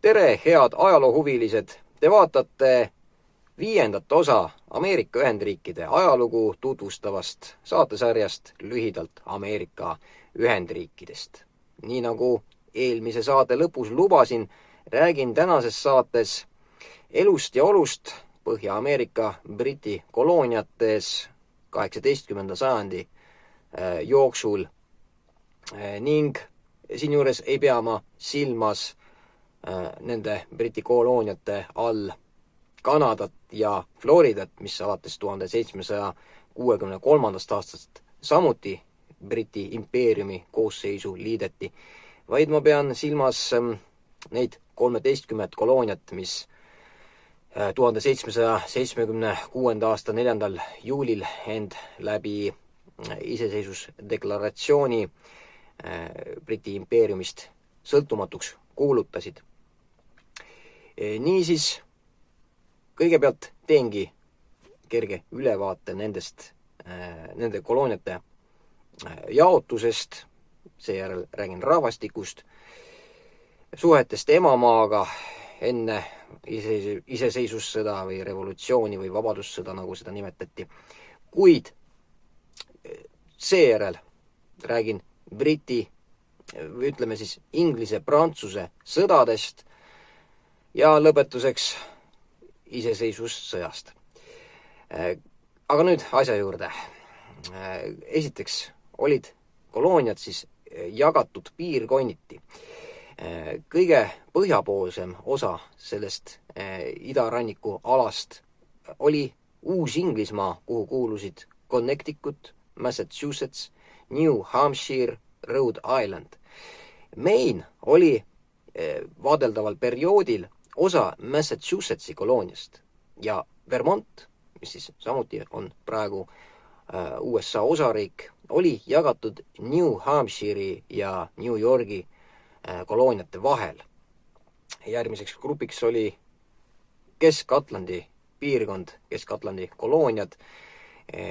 Tere, head ajaloohuvilised! Te vaatate 5. osa Ameerika Ühendriikide ajalugu tutvustavast saatesarjast lühidalt Ameerika Ühendriikidest. Nii nagu eelmise saate lõpus lubasin, räägin tänases saates elust ja olust Põhja-Ameerika Briti kolooniates 18. sajandi jooksul ning siinjuures ei pea ma silmas nende Briti kolooniate all Kanadat ja Floridat, mis alates 1763. aastast samuti Briti impeeriumi koosseisu liideti, vaid ma pean silmas neid 13 kolooniat, mis 1776. aasta 4. juulil end läbi iseseisvusdeklaratsiooni Briti impeeriumist sõltumatuks kuulutasid. Niisiis, kõigepealt teengi kerge ülevaate nende kolooniate jaotusest, seejärel räägin rahvastikust, suhetest emamaaga enne iseseisvussõda või revolutsiooni või vabadussõda, nagu seda nimetati, kuid seejärel räägin Briti, ütleme siis Inglise-Prantsuse sõdadest ja lõpetuseks iseseisvussõjast. Aga nüüd asja juurde. Esiteks olid kolooniad siis jagatud piirkonniti. Kõige põhjapoolsem osa sellest idaranniku alast oli Uus-Inglismaa, kuhu kuulusid Connecticut, Massachusetts, New Hampshire, Rhode Island. Maine oli vaadeldaval perioodil osa Massachusettsi kolooniast ja Vermont, mis siis samuti on praegu USA osariik, oli jagatud New Hampshire'i ja New Yorgi kolooniate vahel. Järgmiseks grupiks oli Kesk-Atlandi piirkond, Kesk-Atlandi kolooniad.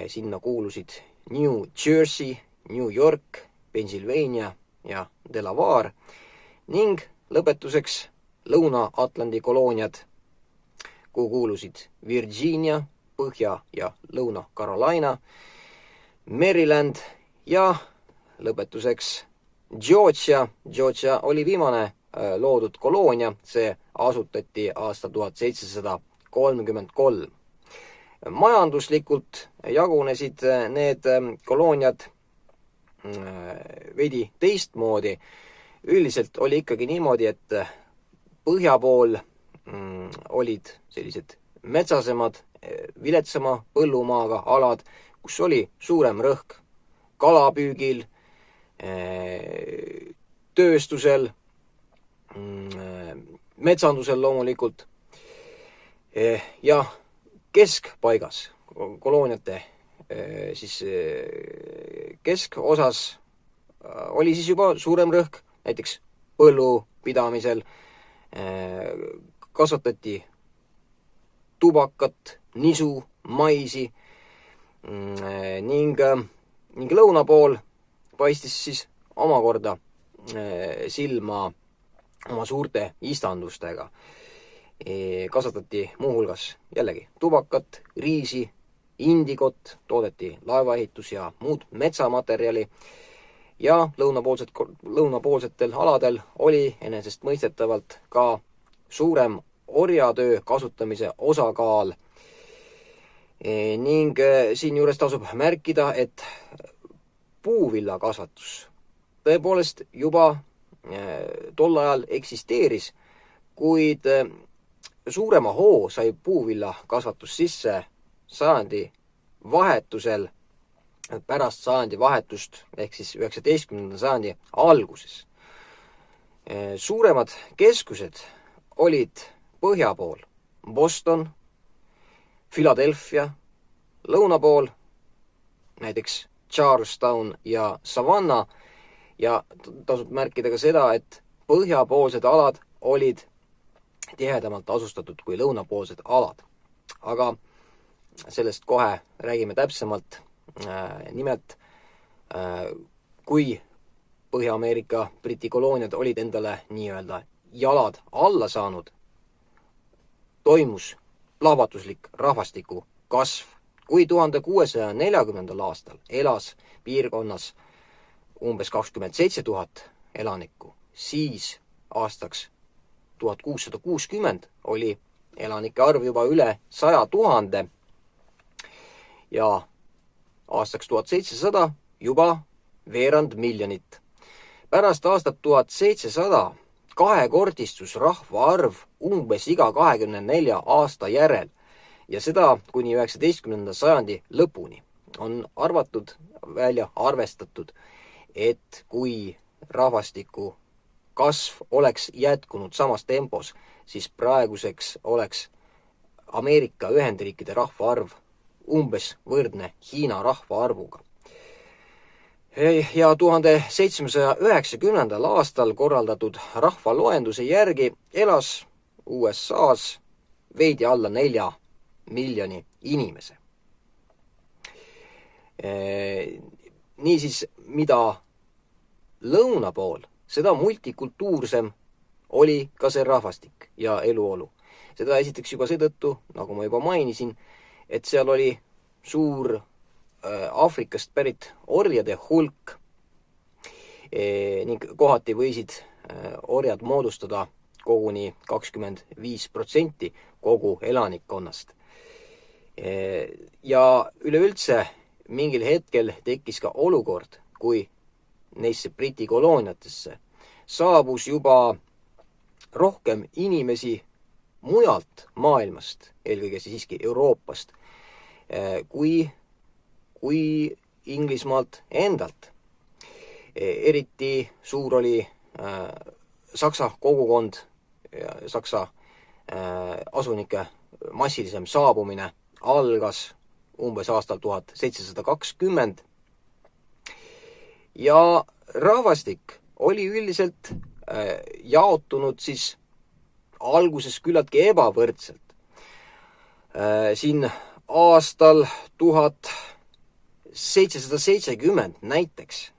Sinna kuulusid New Jersey, New York, Pennsylvania ja Delaware ning lõpetuseks Lõuna-Atlandi kolooniad, kuhu kuulusid Virginia, Põhja- ja Lõuna-Carolina, Maryland ja lõpetuseks Georgia. Georgia oli viimane loodud koloonia, see asutati aasta 1733. Majanduslikult jagunesid need kolooniad veidi teistmoodi. Üldiselt oli ikkagi niimoodi, et põhja pool olid sellised metsasemad, viletsama põllumaaga alad, kus oli suurem rõhk kalapüügil, tööstusel, metsandusel loomulikult. Ja keskpaigas, kolooniate siis keskosas oli siis juba suurem rõhk, näiteks põllupidamisel, kasvatati tubakat, nisu, maisi ning lõuna pool paistis siis omakorda silma oma suurte istandustega. Kasvatati muuhulgas jällegi tubakat, riisi, indigot, toodeti laevaehitus ja muud metsamaterjali ja lõunapoolsetel aladel oli enesestmõistetavalt ka suurem orjatöö kasutamise osakaal. Ning siinjuures tasub märkida, et puuvillakasvatus tõepoolest juba tol ajal eksisteeris, kuid suurema hoo sai puuvillakasvatus sisse sajandi vahetusel, pärast sajandi vahetust ehk siis 19. sajandi alguses. Suuremad keskused olid põhja pool Boston, Philadelphia, lõuna pool näiteks Charlestown ja Savannah ja tasub märkida ka seda, et põhjapoolsed alad olid tihedamalt asustatud kui lõunapoolsed alad. Aga sellest kohe räägime täpsemalt. Nimelt, kui Põhja-Ameerika Briti kolooniad olid endale nii-öelda jalad alla saanud, toimus plahvatuslik rahvastiku kasv. Kui 1640. aastal elas piirkonnas umbes 27 000 elanikku, siis aastaks 1660 oli elanike arv juba üle 100 000 ja aastaks 1700 juba veerand miljonit. Pärast aastat 1700 kahekordistus rahvaarv umbes iga 24 aasta järel ja seda kuni 19. sajandi lõpuni. On välja arvestatud, et kui rahvastiku kasv oleks jätkunud samas tempos, siis praeguseks oleks Ameerika Ühendriikide rahvaarv umbes võrdne Hiina rahvaarvuga. Ja 1790. aastal korraldatud rahvaloenduse järgi elas USA's veidi alla 4 miljoni inimese. Niisiis, mida lõuna pool, seda multikultuursem oli ka see rahvastik ja eluolu. Seda esiteks juba seetõttu, nagu ma juba mainisin, et seal oli suur Aafrikast pärit orjade hulk ning kohati võisid orjad moodustada koguni 25% kogu elanikkonnast. Ja üleüldse mingil hetkel tekkis ka olukord, kui neisse Briti kolooniatesse saabus juba rohkem inimesi mujalt maailmast, eelkõige siiski Euroopast, kui Inglismaalt endalt. Eriti suur oli Saksa kogukond ja Saksa asunike massilisem saabumine algas umbes aastal 1720 ja rahvastik oli üldiselt jaotunud siis alguses küllaltki ebavõrdselt. Siin aastal 1770 näiteks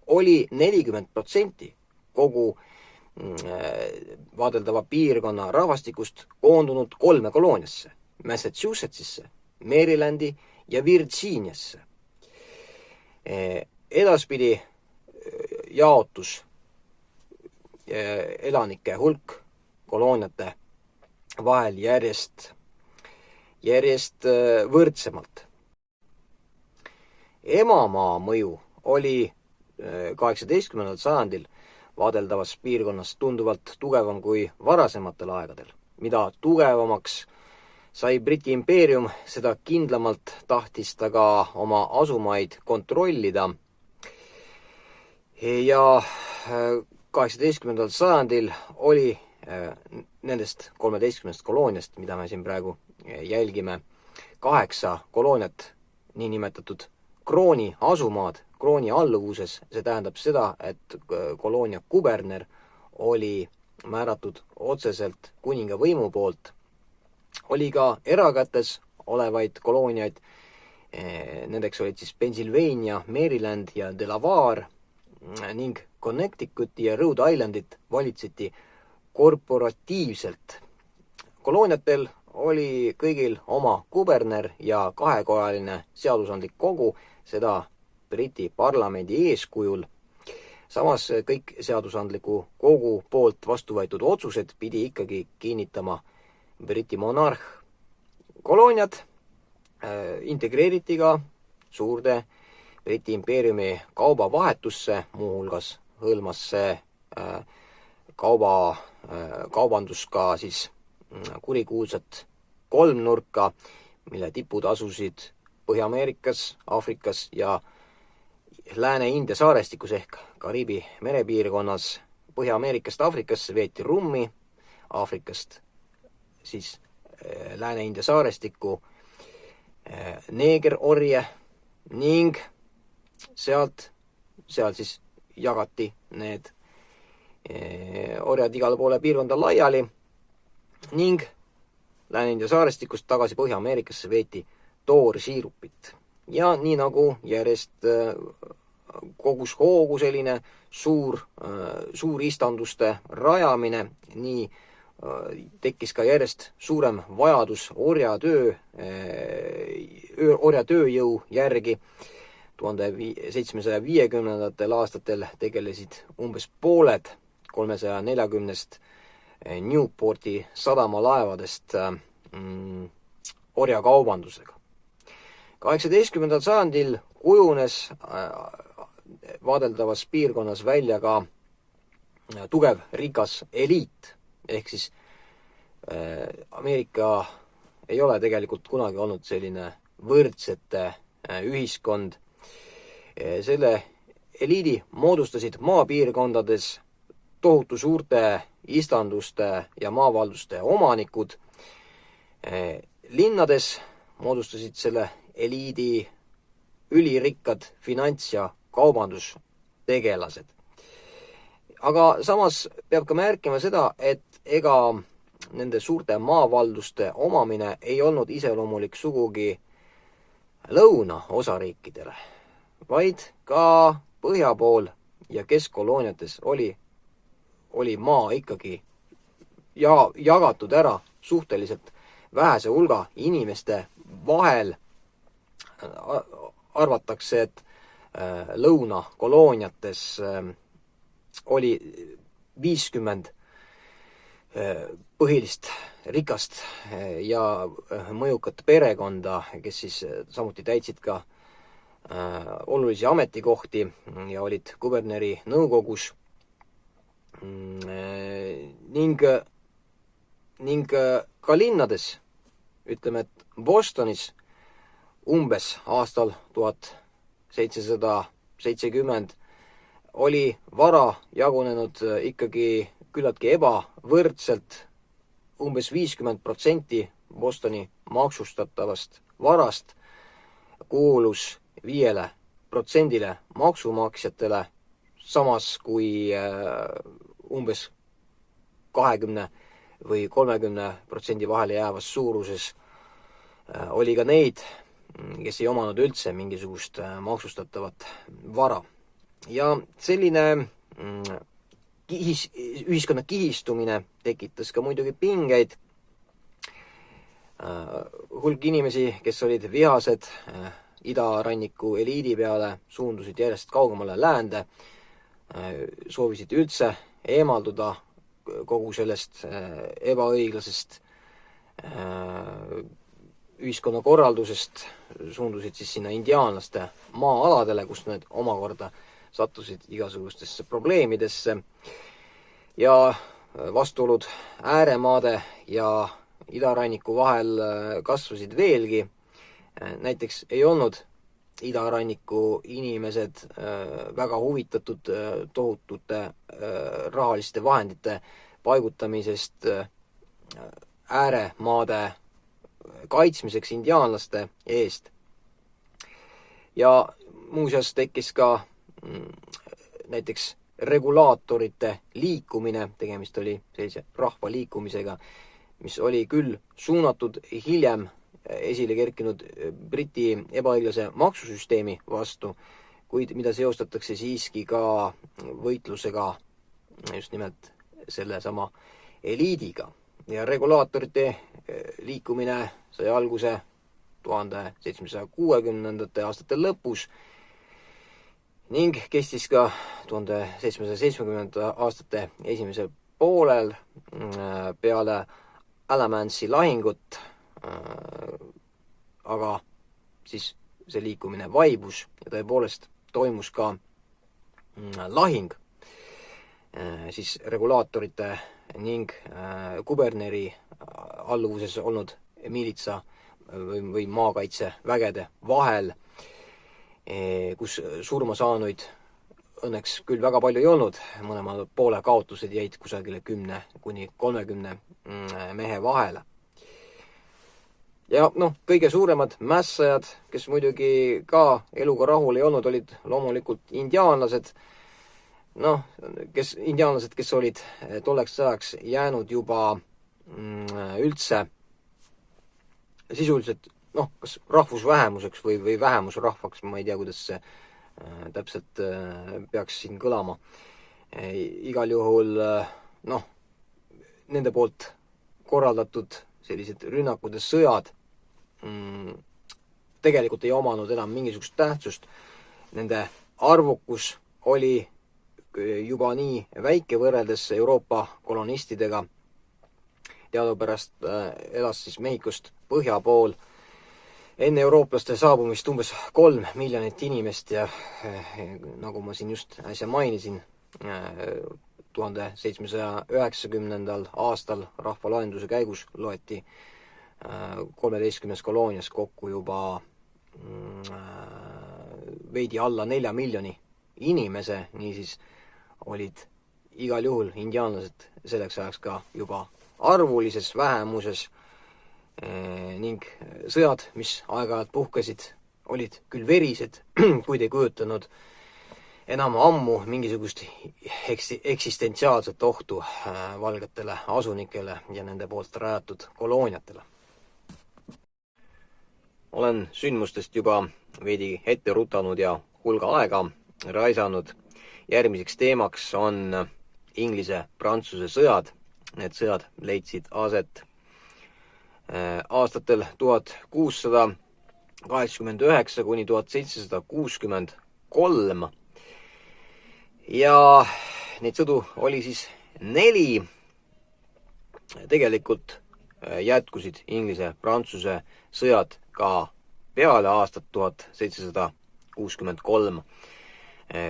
oli 40% kogu vaadeldava piirkonna rahvastikust koondunud 3 kolooniasse: Massachusettsisse, Marylandi ja Virginiasse. Edaspidi jaotus elanike hulk kolooniate vahel järjest võrdsemalt. Emamaa mõju oli 18. sajandil vaadeldavas piirkonnas tunduvalt tugevam kui varasematel aegadel. Mida tugevamaks sai Briti impeerium, seda kindlamalt tahtis ta ka oma asumaid kontrollida. Ja 18. sajandil oli nendest 13 kolooniast, mida me siin praegu jälgime, 8 kolooniat, niinimetatud krooni asumaad, krooni alluvuses. See tähendab seda, et koloonia kuberner oli määratud otseselt kuninga võimu poolt. Oli ka erakätes olevaid kolooniaid. Nendeks olid siis Pennsylvania, Maryland ja Delaware ning Connecticuti ja Rhode Islandit valitseti korporatiivselt. Kolooniatel oli kõigil oma kuberner ja kahekojaline seadusandlik kogu, seda Briti parlamendi eeskujul. Samas kõik seadusandliku kogu poolt vastu võetud otsused pidi ikkagi kinnitama Briti monarh. Kolooniad integreeriti ka suurde Briti impeeriumi kaubavahetusse, muuhulgas hõlmas see kaubandus ka siis kurikuulsat kolmnurka, mille tipud asusid Põhja-Ameerikas, Aafrikas ja Lääne-India saarestikus ehk Kariibi merepiirkonnas. Põhja-Ameerikast Aafrikasse veeti rummi, Aafrikast siis Lääne-India saarestikku neegerorje ning seal siis jagati need orjad igale poole piirkonda laiali ning Lääne-India saarestikust tagasi Põhja-Ameerikasse veeti toorsiirupit. Ja nii nagu järjest kogus hoogu selline suur istanduste rajamine, nii tekkis ka järjest suurem vajadus orjatööjõu järgi. 1750. aastatel tegelesid umbes pooled 340 Newporti sadamalaevadest orjakaubandusega. 18. sajandil kujunes vaadeldavas piirkonnas välja ka tugev rikas eliit, ehk siis Ameerika ei ole tegelikult kunagi olnud selline võrdsete ühiskond. Selle eliidi moodustasid maapiirkondades tohutu suurte istanduste ja maavalduste omanikud. Linnades moodustasid selle eliidi ülirikkad finants- ja kaubandustegelased. Aga samas peab ka märkima seda, et ega nende suurte maavalduste omamine ei olnud iseloomulik sugugi lõuna osariikidele, vaid ka põhja pool ja keskkolooniates oli maa ikkagi jagatud ära suhteliselt vähese hulga inimeste vahel. Arvatakse, et lõunakolooniates oli 50 põhilist rikast ja mõjukat perekonda, kes siis samuti täitsid ka olulisi ametikohti ja olid kuberneri nõukogus ning ka linnades, ütleme, et Bostonis umbes aastal 1770 oli vara jagunenud ikkagi küllaltki ebavõrdselt. Umbes 50% Bostoni maksustatavast varast kuulus 5% maksumaksjatele, samas kui umbes 20 või 30% vahele jäävas suuruses oli ka neid, kes ei omanud üldse mingisugust maksustatavat vara. Ja selline ühiskonna kihistumine tekitas ka muidugi pingeid. Hulk inimesi, kes olid vihased idaranniku eliidi peale, suundusid järjest kaugemale läände, soovisid üldse eemalduda kogu sellest ebaõiglasest ühiskonnakorraldusest, suundusid siis sinna indiaanlaste maa-aladele, kus need omakorda sattusid igasugustesse probleemidesse ja vastuolud ääremaade ja idaranniku vahel kasvasid veelgi. Näiteks ei olnud idaranniku inimesed väga huvitatud tohutute rahaliste vahendite paigutamisest ääremaade kaitsmiseks indiaanlaste eest. Ja muuseas tekkis ka näiteks regulaatorite liikumine, tegemist oli sellise rahvaliikumisega, mis oli küll suunatud hiljem esile kerkinud Briti ebaõiglase maksusüsteemi vastu, kuid mida seostatakse siiski ka võitlusega just nimelt selle sama eliidiga. Ja regulaatorite liikumine sai alguse 1760. aastate lõpus ning kestis ka 1770. aastate esimesel poolel peale Alamansi lahingut, aga siis see liikumine vaibus ja tõepoolest toimus ka lahing siis regulaatorite ning kuberneri alluvuses olnud miilitsa või maakaitsevägede vahel, kus surma saanuid õnneks küll väga palju ei olnud, mõlema poole kaotused jäid kusagile 10 kuni 30 mehe vahele. Ja kõige suuremad mässajad, kes muidugi ka eluga rahul ei olnud, olid loomulikult indiaanlased, kes olid tolleks ajaks jäänud juba üldse sisuliselt kas rahvusvähemuseks või vähemusrahvaks, ma ei tea, kuidas see täpselt peaks siin kõlama. Igal juhul nende poolt korraldatud sellised rünnakud ja sõjad tegelikult ei omanud enam mingisugust tähtsust. Nende arvukus oli juba nii väike võrreldes Euroopa kolonistidega. Teadupärast elas siis Mehhikost põhja pool enne eurooplaste saabumist umbes 3 miljonit inimest ja nagu ma siin just äsja mainisin, 1790. aastal rahvaloenduse käigus loeti 13 koloonias kokku juba veidi alla 4 miljoni inimese, niisiis olid igal juhul indiaanlased selleks ajaks ka juba arvulises vähemuses ning sõjad, mis aeg-ajalt puhkesid, olid küll verised, kuid ei kujutanud enam ammu mingisugust eksistentsiaalset ohtu valgetele asunikele ja nende poolt rajatud kolooniatele. Olen sündmustest juba veidi ette rutanud ja hulga aega raisanud. Järgmiseks teemaks on Inglise-Prantsuse sõjad. Need sõjad leidsid aset aastatel 1689 kuni 1763 ja neid sõdu oli siis 4. Tegelikult jätkusid Inglise-Prantsuse sõjad ka peale aastat 1763,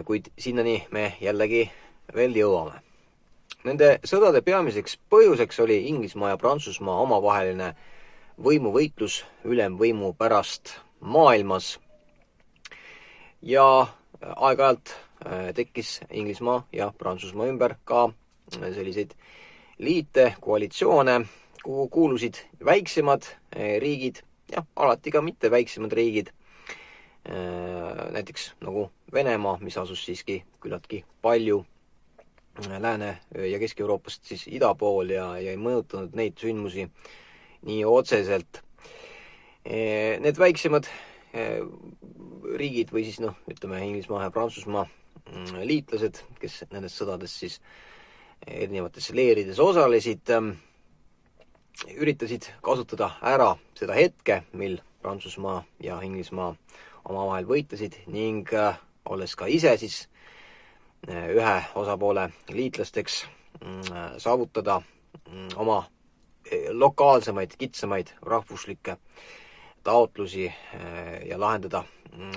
kuid sinnani me jällegi veel jõuame. Nende sõdade peamiseks põhjuseks oli Inglismaa ja Prantsusmaa omavaheline võimuvõitlus ülemvõimu pärast maailmas ja aeg-ajalt tekkis Inglismaa ja Prantsusmaa ümber ka selliseid liite, koalitsioone, kuhu kuulusid väiksemad riigid ja alati ka mitte väiksemad riigid, näiteks nagu Venemaa, mis asus siiski küllaltki palju Lääne- ja Kesk-Euroopast siis ida pool ja ei mõjutanud neid sündmusi nii otseselt. Need väiksemad riigid või siis ütleme Inglismaa ja Prantsusmaa liitlased, kes nendes sõdades siis erinevates leerides osalesid, üritasid kasutada ära seda hetke, mil Prantsusmaa ja Inglismaa omavahel võitlesid ning olles ka ise siis ühe osapoole liitlasteks, saavutada oma lokaalsemaid, kitsamaid rahvuslikke taotlusi ja lahendada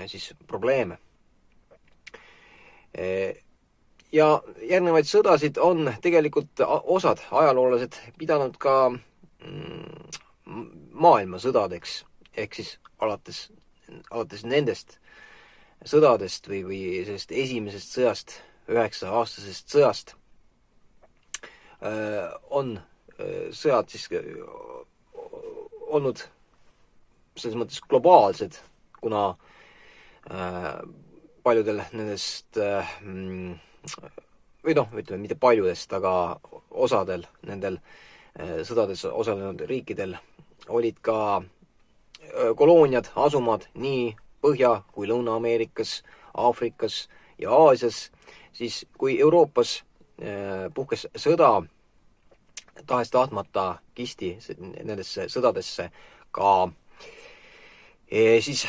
siis probleeme. Ja järgnevaid sõdasid on tegelikult osad ajaloolased pidanud ka maailmasõdadeks, ehk siis alates nendest sõdadest või sellest esimesest sõjast, 9-aastasest sõjast, on sõjad siis olnud selles mõttes globaalsed, kuna paljudel nendest või ütleme mitte paljudest, aga osadel nendel sõdades osalenud riikidel olid ka kolooniad, asumad nii Põhja- kui Lõuna-Ameerikas, Aafrikas ja Aasias, siis kui Euroopas puhkes sõda, tahes-tahtmata kisti nendesse sõdadesse ka siis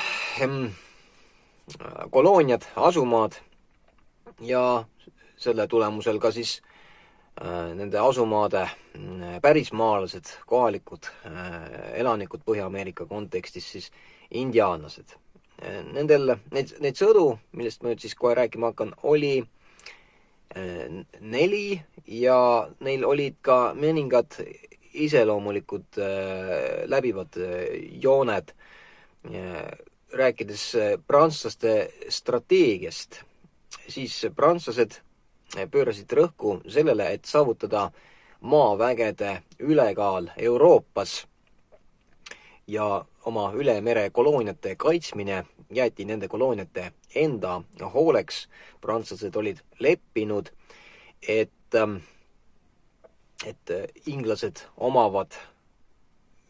kolooniad, asumad ja selle tulemusel ka siis nende asumaade pärismaalased, kohalikud elanikud Põhja-Ameerika kontekstis siis indiaanlased. Neid sõdu, millest ma nüüd siis kohe rääkima hakkan, oli 4 ja neil olid ka mõningad iseloomulikud läbivad jooned. Rääkides prantslaste strateegiast, siis prantslased pöörasid rõhku sellele, et saavutada maavägede ülekaal Euroopas ja oma üle mere kolooniate kaitsmine jäeti nende kolooniate enda hooleks. Prantslased olid leppinud, et inglased omavad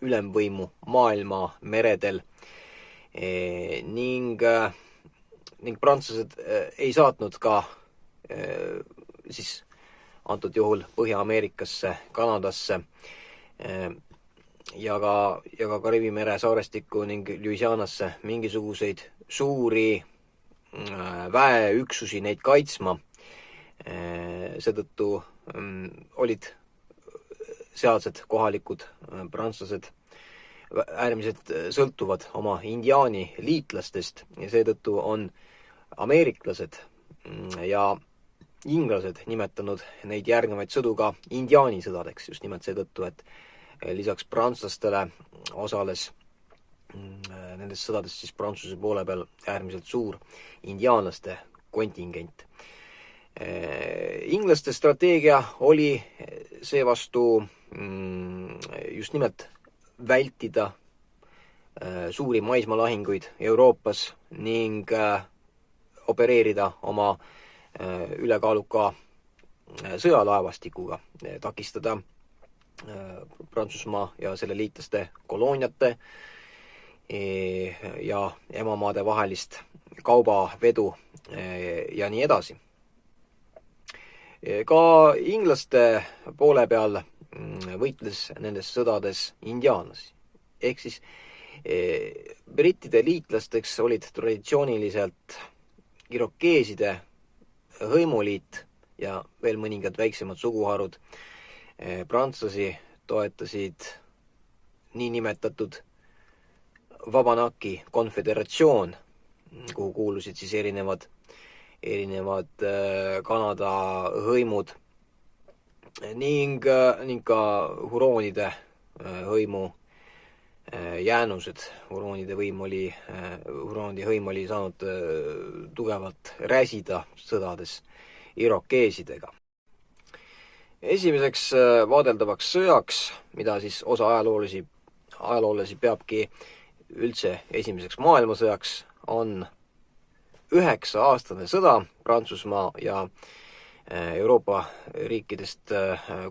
ülemvõimu maailma meredel ning ning prantslased ei saatnud ka siis antud juhul Põhja-Ameerikasse, Kanadasse ja ka Kariibi mere saarestikku ning Louisianasse mingisuguseid suuri väeüksusi neid kaitsma. Seetõttu olid sealsed kohalikud prantslased äärmiselt sõltuvad oma indiaani liitlastest ja seetõttu on ameeriklased ja inglased nimetanud neid järgnevaid sõdu ka indiaanisõdadeks, just nimelt seetõttu, et lisaks prantslastele osales nendest sõdadest siis Prantsuse poole peal äärmiselt suur indiaanlaste kontingent. Inglaste strateegia oli seevastu just nimelt vältida suuri maismaalahinguid Euroopas ning opereerida oma ülekaaluka sõjalaevastikuga, takistada Prantsusmaa ja selle liitlaste kolooniate ja emamaade vahelist kaubavedu ja nii edasi. Ka inglaste poole peal võitles nendes sõdades indiaanlasi. Ehk siis brittide liitlasteks olid traditsiooniliselt irokeeside hõimuliit ja veel mõningad väiksemad suguharud. Prantslasi toetasid niinimetatud Vabanaki konföderatsioon, kuhu kuulusid siis erinevad Kanada hõimud ning ka huroonide hõimu jäänused. Huroonide hõim oli saanud tugevalt räsida sõdades irokeesidega. Esimeseks vaadeldavaks sõjaks, mida siis osa ajaloolasi peabki üldse esimeseks maailmasõjaks, on 9-aastane sõda Prantsusmaa ja Euroopa riikidest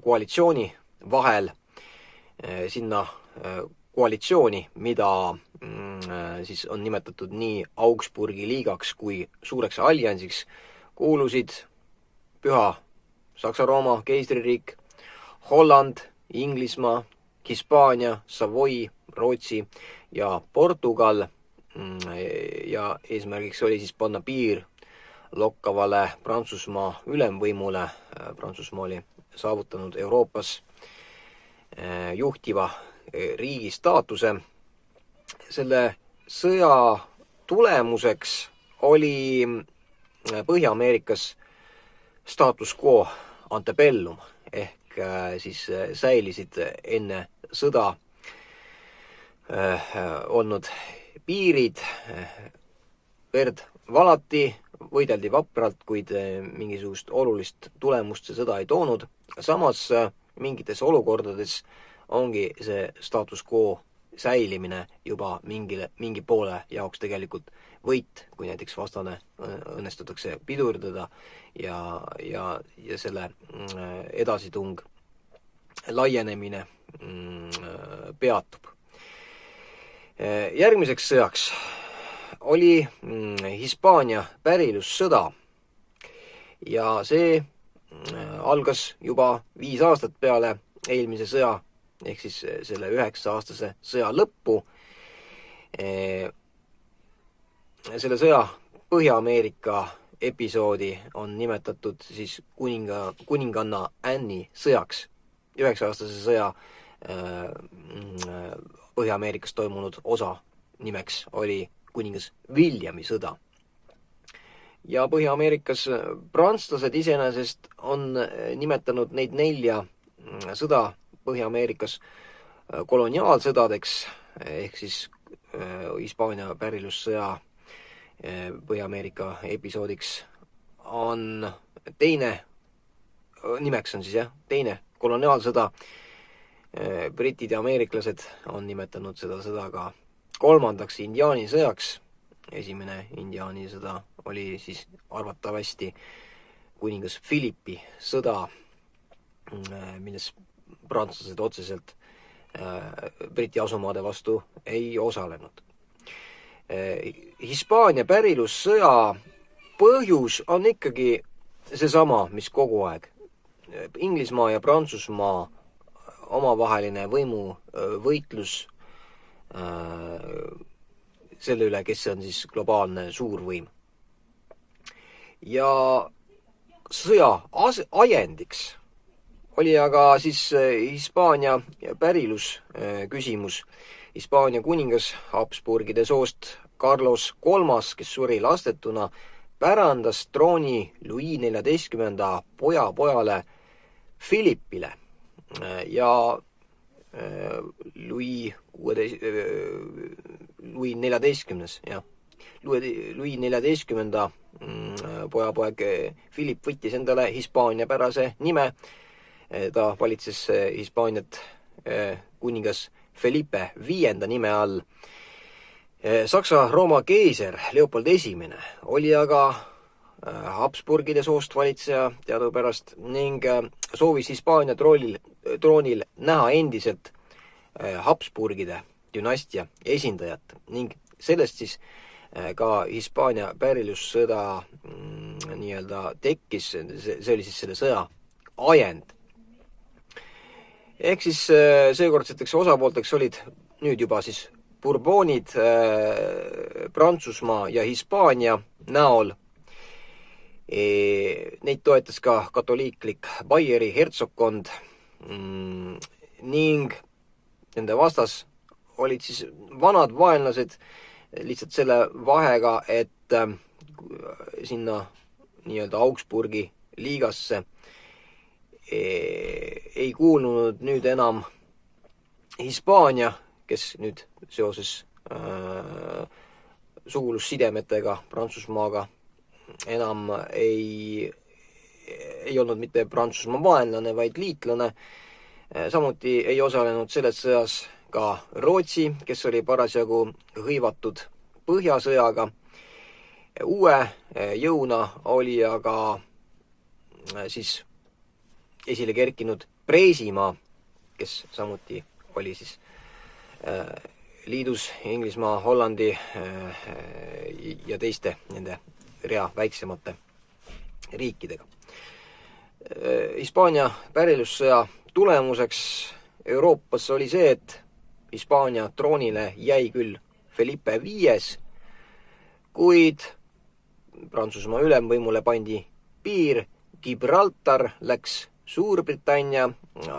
koalitsiooni vahel. Sinna koalitsiooni, mida siis on nimetatud nii Augsburgi liigaks kui suureks alliansiks, kuulusid Püha Saksa-Rooma keisririik, Holland, Inglismaa, Hispaania, Savoy, Rootsi ja Portugal. Ja eesmärgiks oli siis panna piir lokkavale Prantsusmaa ülemvõimule. Prantsusmaa oli saavutanud Euroopas juhtiva riigi staatuse. Selle sõja tulemuseks oli Põhja-Ameerikas status quo antebellum ehk siis säilisid enne sõda olnud piirid, verd valati, võideldi vapralt, kuid mingisugust olulist tulemust see sõda ei toonud. Samas mingites olukordades ongi see status quo säilimine juba mingi poole jaoks tegelikult võit, kui näiteks vastane õnnestutakse pidurdada ja selle edasitung, laienemine peatub. Järgmiseks sõjaks oli Hispaania pärilussõda ja see algas juba 5 aastat peale eelmise sõja ehk siis selle 9-aastase sõja lõppu. Selle sõja Põhja-Ameerika episoodi on nimetatud siis kuninganna Anne'i sõjaks. 9-aastase sõja Põhja-Ameerikas toimunud osa nimeks oli kuningas Williami sõda. Ja Põhja-Ameerikas prantslased iseenesest on nimetanud neid 4 sõda Põhja-Ameerikas koloniaalsõdadeks ehk siis Hispaania pärilussõja Põhja-Ameerika episoodiks on nimeks on siis teine koloniaalsõda. Britid ja ameeriklased on nimetanud seda sõda ka 3. indiaanisõjaks. Esimene indiaanisõda oli siis arvatavasti kuningas Philippi sõda, milles prantslased otseselt Briti asumaade vastu ei osalenud. Hispaania pärilussõja põhjus on ikkagi seesama, mis kogu aeg. Inglismaa ja Prantsusmaa omavaheline võimuvõitlus selle üle, kes on siis globaalne suurvõim. Ja sõja ajendiks oli aga siis Hispaania pärilus küsimus. Hispaania kuningas Habsburgide soost Carlos III, kes suri lastetuna, pärandas trooni Louis XIV pojale Philippile ja Louis XIV pojapoeg Philip võttis endale Hispaania pärase nime. Ta valitses Hispaaniat kuningas Felipe V nime all. Saksa-Rooma keiser Leopold I oli aga Habsburgide soost valitseja teadupärast ning soovis Hispaania troonil näha endiselt Habsburgide dünastia esindajat ning sellest siis ka Hispaania pärilussõda nii-öelda tekkis, see oli siis selle sõja ajend. Ehk siis seekordseteks osapoolteks olid nüüd juba siis Bourbonid Prantsusmaa ja Hispaania näol. Neid toetas ka katoliiklik Baieri hertsogkond ning nende vastas olid siis vanad vaenlased lihtsalt selle vahega, et sinna nii-öelda Augsburgi liigasse ei kuulunud nüüd enam Hispaania, kes nüüd seoses sugulussidemetega Prantsusmaaga enam ei olnud mitte Prantsusmaa vaenlane, vaid liitlane. Samuti ei osalenud selles sõjas ka Rootsi, kes oli parasjagu hõivatud Põhjasõjaga. Uue jõuna oli aga siis esile kerkinud Preisimaa, kes samuti oli siis liidus Inglismaa, Hollandi ja teiste nende rea väiksemate riikidega. Hispaania pärilussõja tulemuseks Euroopas oli see, et Hispaania troonile jäi küll Felipe V, kuid Prantsusmaa ülemvõimule pandi piir. Gibraltar läks Suurbritannia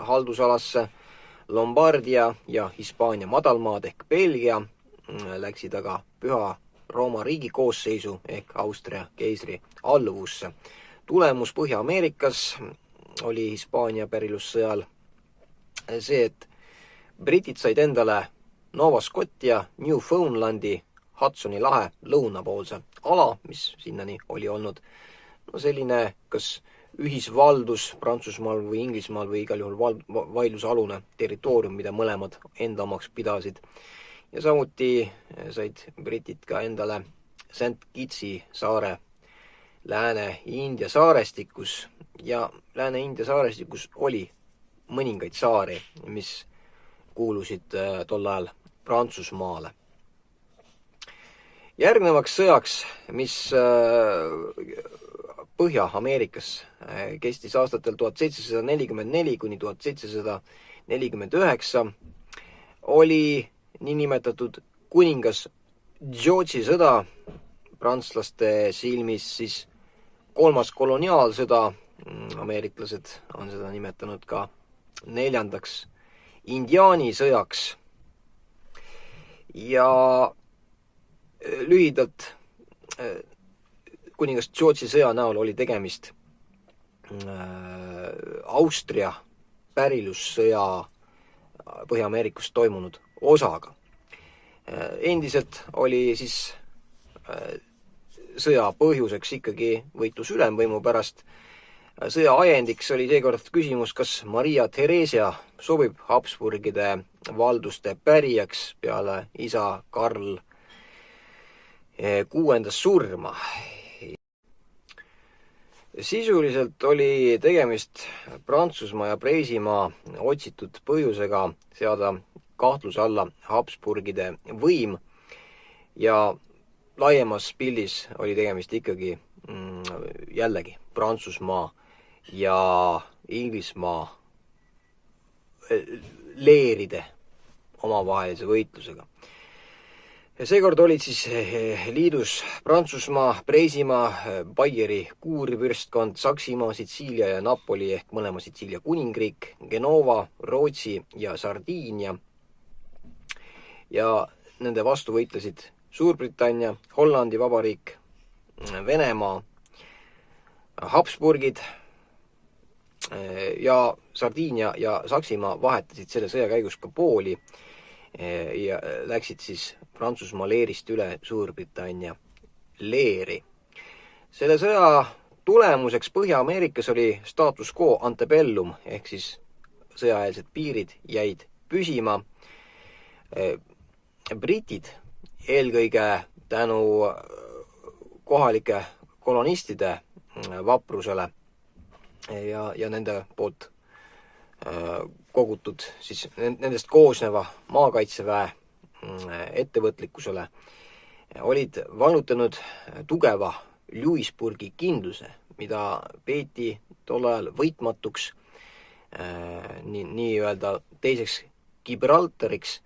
haldusalasse, Lombardia ja Hispaania madalmaad ehk Belgia läksid aga Püha Rooma riigi koosseisu ehk Austria keisri alluvusse. Tulemus Põhja-Ameerikas oli Hispaania pärilussõjal see, et britid said endale Nova Scotia, Newfoundlandi, Hudsoni lahe lõunapoolse ala, mis sinnani oli olnud selline kas ühisvaldus Prantsusmaal või Inglismaal või igal juhul vaidlusalune territoorium, mida mõlemad enda omaks pidasid. Ja samuti said britid ka endale St. Kitsi saare Lääne-India saarestikus ja Lääne-India saarestikus oli mõningaid saari, mis kuulusid tol ajal Prantsusmaale. Järgnevaks sõjaks, mis Põhja-Ameerikas kestis aastatel 1744 kuni 1749, oli niinimetatud kuningas George'i sõda, prantslaste silmis siis kolmas koloniaalsõda, ameeriklased on seda nimetanud ka neljandaks indiaanisõjaks. Ja lühidalt kuningas George'i sõja näol oli tegemist Austria pärilussõja Põhja-Ameerikus toimunud osaga. Endiselt oli siis sõja põhjuseks ikkagi võitlus ülemvõimu pärast. Sõja ajendiks oli seekord küsimus, kas Maria Theresia sobib Habsburgide valduste pärijaks peale isa Karl VI surma. Sisuliselt oli tegemist Prantsusmaa ja Preisimaa otsitud põhjusega seada kahtluse alla Habsburgide võim ja laiemas pildis oli tegemist ikkagi jällegi Prantsusmaa ja Inglismaa leeride omavahelise võitlusega. Ja seekord olid siis liidus Prantsusmaa, Preisimaa, Baieri kuurivürstkond, Saksimaa, Sitsiilia ja Napoli ehk mõlema Sitsiilia kuningriik, Genova, Rootsi ja Sardiinia. Ja nende vastu võitlesid Suurbritannia, Hollandi Vabariik, Venemaa, Habsburgid ja Sardiinia ja Saksimaa vahetasid selle sõja käigus ka pooli ja läksid siis Prantsusmaa leerist üle Suurbritannia leeri. Selle sõja tulemuseks Põhja-Ameerikas oli status quo antebellum ehk siis sõjaeelsed piirid jäid püsima. Britid eelkõige tänu kohalike kolonistide vaprusele ja nende poolt kogutud siis nendest koosneva maakaitseväe ettevõtlikkusele olid vallutanud tugeva Louisburgi kindluse, mida peeti tol ajal võitmatuks nii-öelda teiseks Gibraltariks,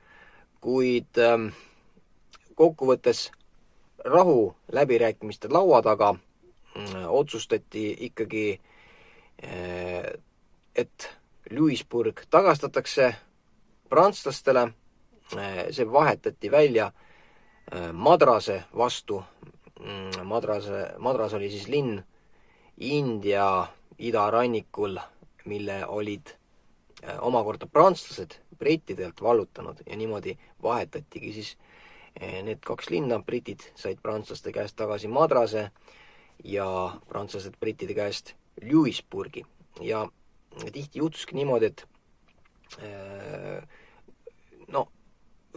kuid kokkuvõttes rahu läbirääkimiste laua taga otsustati ikkagi, et Louisburg tagastatakse prantslastele. See vahetati välja Madrase vastu. Madras oli siis linn India idarannikul, mille olid omakorda prantslased brittidelt vallutanud ja niimoodi vahetatigi siis need kaks linna. Britid said prantslaste käest tagasi Madrase ja prantslased brittide käest Louisburgi. Ja tihti juhtuski niimoodi, et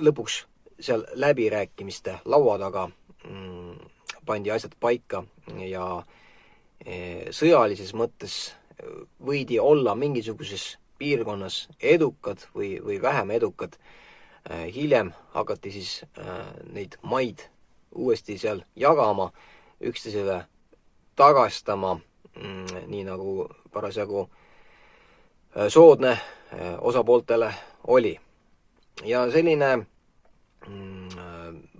lõpuks seal läbirääkimiste laua taga pandi asjad paika ja sõjalises mõttes võidi olla mingisuguses piirkonnas edukad või vähem edukad. Hiljem hakati siis neid maid uuesti seal jagama, üksteisele tagastama, nii nagu parasjagu soodne osapooltele oli. Ja selline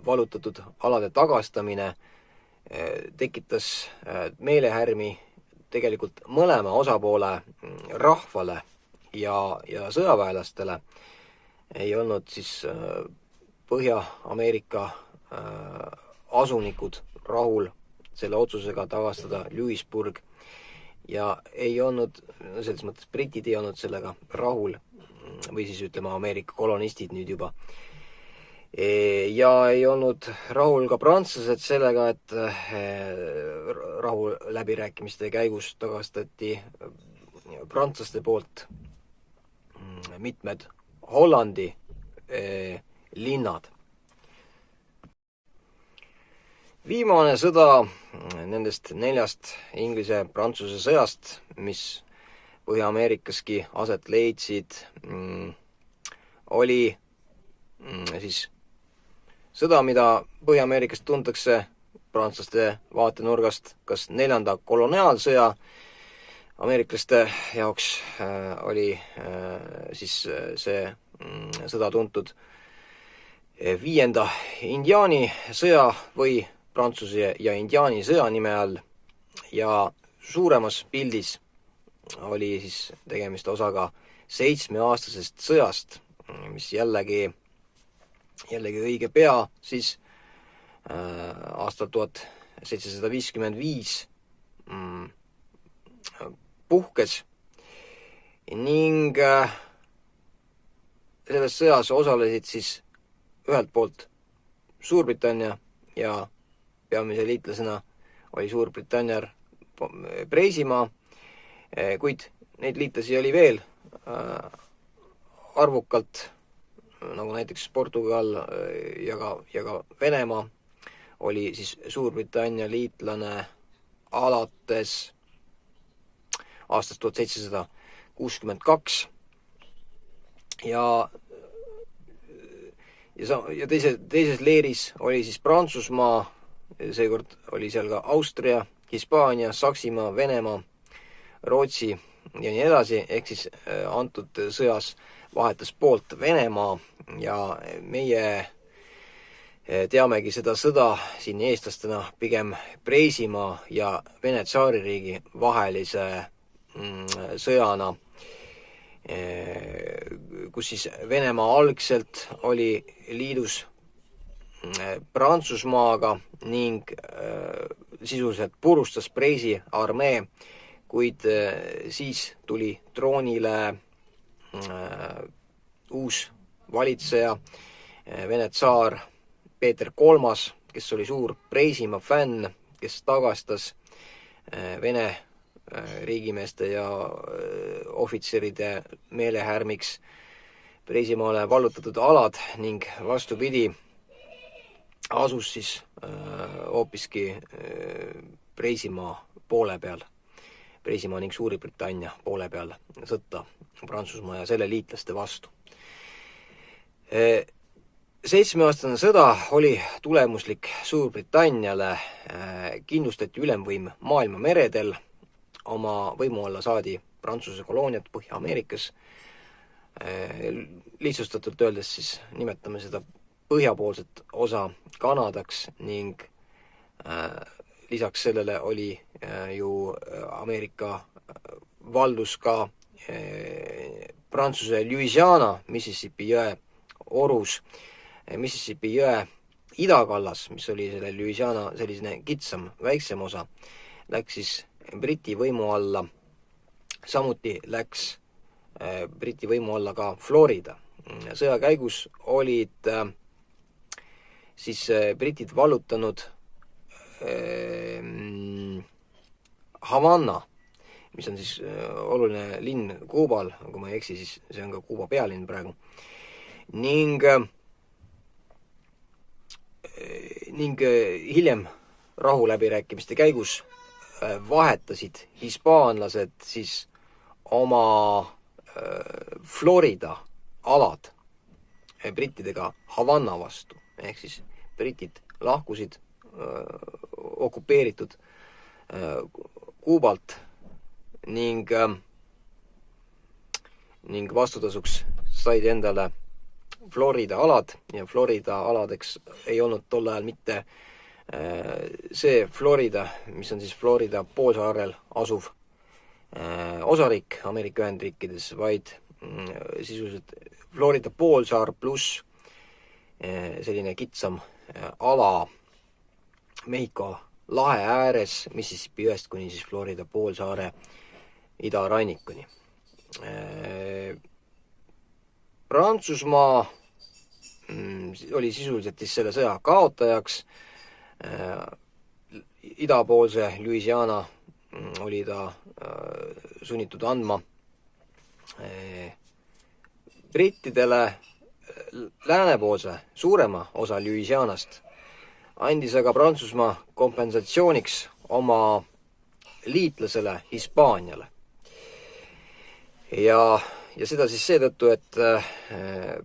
vallutatud alade tagastamine tekitas meelehärmi tegelikult mõlema osapoole rahvale ja sõjaväelastele. Ei olnud siis Põhja-Ameerika asunikud rahul selle otsusega tagastada Louisburg ja ei olnud, selles mõttes britid ei olnud sellega rahul või siis ütleme Ameerika kolonistid nüüd juba. Ja ei olnud rahul ka prantslased sellega, et rahu läbirääkimiste käigus tagastati prantslaste poolt mitmed Hollandi linnad. Viimane sõda nendest 4 Inglise-Prantsuse sõjast, mis Põhja-Ameerikaski aset leidsid, oli siis sõda, mida Põhja-Ameerikast tuntakse prantslaste vaatenurgast kas 4. koloniaalsõja. Ameeriklaste jaoks oli siis see sõda tuntud 5. indiaani sõja või Prantsuse ja indiaani sõja nime all ja suuremas pildis oli siis tegemist osaga 7-aastasest sõjast, mis jällegi õige pea siis aastal 1755 puhkes ning selles sõjas osalesid siis ühelt poolt Suurbritannia ja peamise liitlasena oli Suurbritannia Preisimaa, kuid neid liitlasi oli veel arvukalt, nagu näiteks Portugal ja ka Venemaa oli siis Suurbritannia liitlane alates aastast 1762 ja ja teises leeris oli siis Prantsusmaa, seekord oli seal ka Austria, Hispaania, Saksimaa, Venemaa, Rootsi ja nii edasi, ehk siis antud sõjas vahetas poolt Venemaa ja meie teamegi seda sõda siin eestlastena pigem Preisimaa ja Vene tsaaririigi vahelise sõjana, kus siis Venemaa algselt oli liidus Prantsusmaaga ning sisuliselt purustas Preisi armee, kuid siis tuli troonile uus valitseja, Vene tsaar Peeter III, kes oli suur Preisimaa fänn, kes tagastas Vene riigimeeste ja ohvitseride meelehärmiks Preisimaale vallutatud alad ning vastupidi, asus siis hoopiski Preisimaa poole peal, Preisimaa ning Suurbritannia poole peal sõtta Prantsusmaa ja selle liitlaste vastu. 7-aastane sõda oli tulemuslik Suurbritanniale, kindlustati ülemvõim maailma meredel, oma võimu alla saadi Prantsuse kolooniad Põhja-Ameerikas, lihtsustatult öeldes siis nimetame seda põhjapoolset osa Kanadaks ning lisaks sellele oli ju Ameerika valdus ka Prantsuse Louisiana, Mississippi jõe orus, Mississippi jõe idakallas, mis oli selle Louisiana selline kitsam, väiksem osa, läks siis Briti võimu alla, samuti läks Briti võimu alla ka Florida. Sõja käigus olid siis britid vallutanud Havana, mis on siis oluline linn Kuubal, kui ma ei eksi, siis see on ka Kuuba pealinn praegu, ning hiljem rahuläbirääkimiste käigus vahetasid hispaanlased siis oma Florida alad brittidega Havana vastu, ehk siis britid lahkusid okupeeritud Kuubalt ning vastutasuks said endale Florida alad ja Florida aladeks ei olnud tol ajal mitte see Florida, mis on siis Florida poolsaarel asuv osariik Ameerika Ühendriikides, vaid sisuliselt Florida poolsaar pluss selline kitsam ala Mehhiko lahe ääres Mississippi jõest kuni siis Florida poolsaare idarannikuni. Prantsusmaa oli sisuliselt siis selle sõja kaotajaks. Idapoolse Louisiana oli ta sunnitud andma brittidele, läänepoolse suurema osa Louisianast andis aga Prantsusmaa kompensatsiooniks oma liitlasele Hispaaniale. Ja seda siis seetõttu, et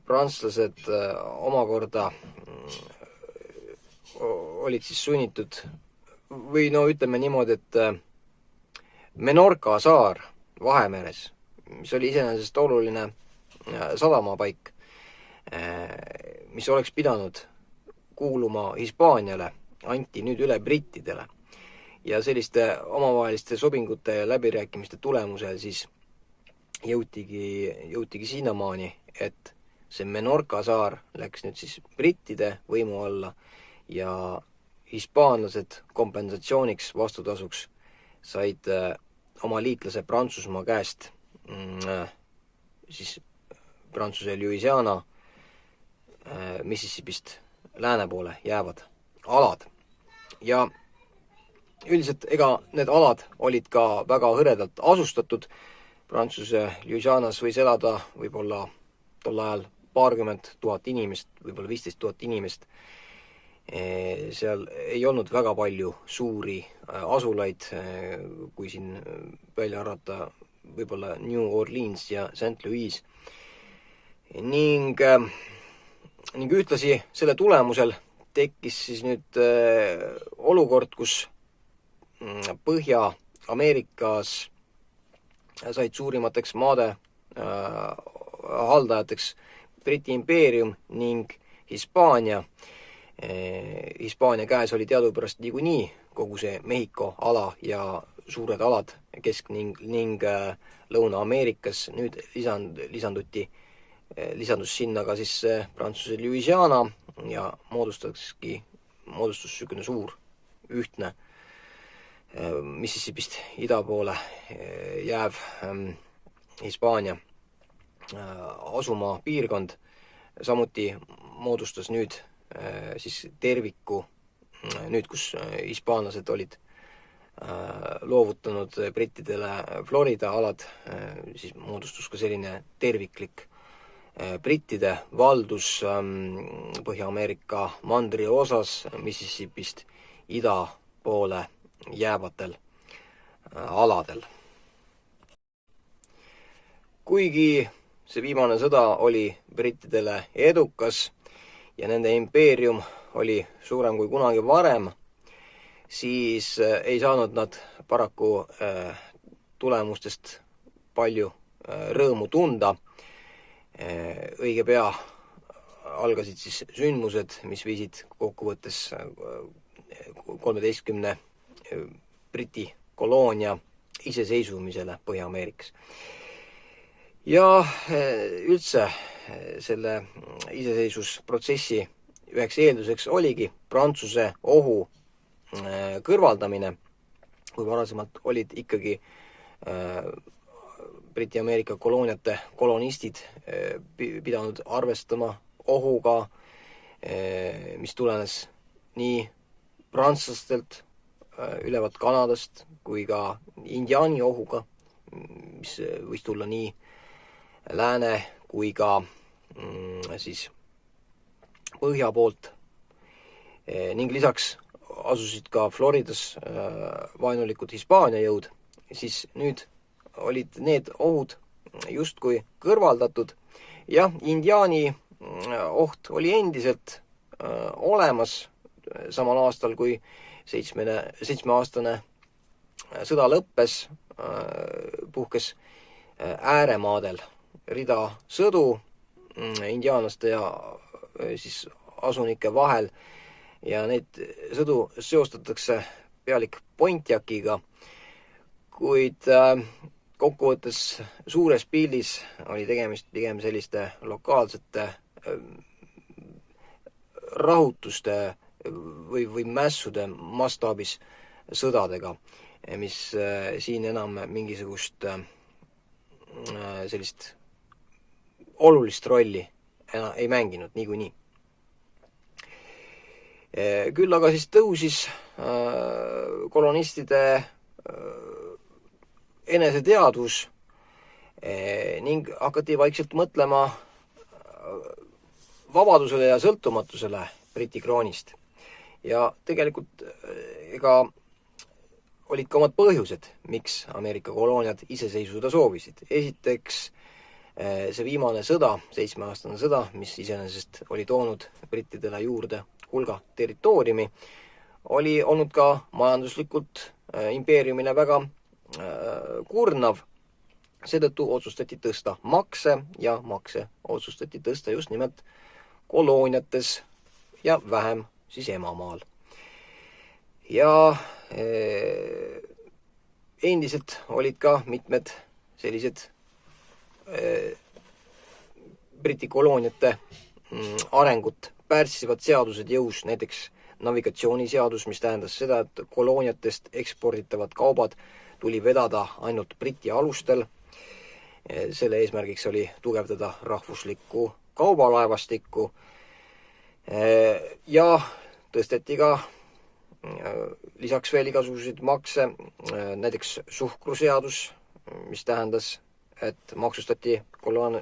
prantslased omakorda olid siis sunnitud või no ütleme niimoodi, et Menorca saar Vahemeres, mis oli iseenesest oluline sadamapaik, mis oleks pidanud kuuluma Hispaaniale, anti nüüd üle brittidele. Ja selliste omavaheliste sobingute ja läbirääkimiste tulemusel siis jõutigi sinnamaani, et see Menorca saar läks nüüd siis brittide võimu alla ja hispaanlased kompensatsiooniks, vastutasuks said oma liitlase Prantsusmaa käest siis Prantsuse Louisiana Mississippist lääne poole jäävad alad. Ja üldiselt ega need alad olid ka väga hõredalt asustatud. Prantsuse Louisianas võis elada võib-olla tol ajal 20 000 inimest, võib-olla 15 000 inimest. Seal ei olnud väga palju suuri asulaid, kui siin välja arvata võib-olla New Orleans ja St. Louis. Ning ning ühtlasi selle tulemusel tekkis siis nüüd olukord, kus Põhja-Ameerikas said suurimateks maade haldajateks Briti impeerium ning Hispaania. Hispaania käes oli teadupärast niikuinii kogu see Mehhiko ala ja suured alad Kesk- ning Lõuna-Ameerikas. Nüüd lisandus sinna ka siis Prantsuse Louisiana ja moodustus niisugune suur ühtne Mississippist ida poole jääv Hispaania asumaa piirkond. Samuti moodustas nüüd siis terviku, nüüd kus hispaanlased olid loovutanud brittidele Florida alad, siis moodustus ka selline terviklik brittide valdus Põhja-Ameerika mandri osas Mississippist ida poole jäävatel aladel. Kuigi see viimane sõda oli brittidele edukas ja nende impeerium oli suurem kui kunagi varem, siis ei saanud nad paraku tulemustest palju rõõmu tunda. Õige pea algasid siis sündmused, mis viisid kokkuvõttes 13 Briti koloonia iseseisvumisele Põhja-Ameerikas. Ja üldse selle iseseisvusprotsessi üheks eelduseks oligi Prantsuse ohu kõrvaldamine, kui varasemalt olid ikkagi Briti-Ameerika kolooniate kolonistid pidanud arvestama ohuga, mis tulenes nii prantslastelt ülevalt Kanadast kui ka indiaani ohuga, mis võis tulla nii lääne kui ka siis põhja poolt. Ning lisaks asusid ka Floridas vaenulikud Hispaania jõud, siis nüüd olid need ohud justkui kõrvaldatud. Jah, indiaani oht oli endiselt olemas samal aastal, kui 7-aastane sõda lõppes, puhkes ääremaadel rida sõdu indiaanlaste ja siis asunike vahel ja neid sõdu seostatakse pealik Pontiaciga, kuid kokkuvõttes suures pildis oli tegemist pigem selliste lokaalsete rahutuste või mässude mastaabis sõdadega, mis siin enam mingisugust sellist olulist rolli ei mänginud niikuinii. Küll aga siis tõusis kolonistide eneseteadvus ning hakati vaikselt mõtlema vabadusele ja sõltumatusele Briti kroonist. Ja tegelikult ega olid ka omad põhjused, miks Ameerika kolooniad iseseisvuda soovisid. Esiteks see viimane sõda, 7-aastane sõda, mis iseenesest oli toonud brittidele juurde hulga territooriumi, oli olnud ka majanduslikult impeeriumile väga kurnav. Seetõttu otsustati tõsta makse ja makse otsustati tõsta just nimelt kolooniates ja vähem siis emamaal. Ja endiselt olid ka mitmed sellised Briti kolooniate arengut pärssivad seadused jõus, näiteks navigatsiooniseadus, mis tähendas seda, et kolooniatest eksporditavad kaubad tuli vedada ainult Briti alustel. Selle eesmärgiks oli tugevdada rahvuslikku kaubalaevastikku ja tõsteti ka lisaks veel igasuguseid makse, näiteks suhkruseadus, mis tähendas, et maksustati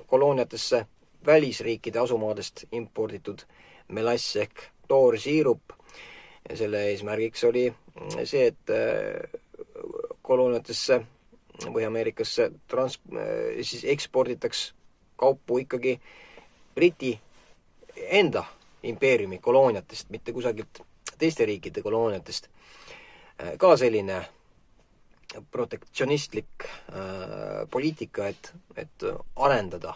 kolooniatesse välisriikide asumaadest imporditud melass ehk toorsiirup. Selle eesmärgiks oli see, et kolooniatesse Põhja-Ameerikasse siis eksporditaks kaupu ikkagi Briti enda impeeriumi kolooniatest, mitte kusagilt teiste riikide kolooniatest, ka selline protektsionistlik poliitika, et arendada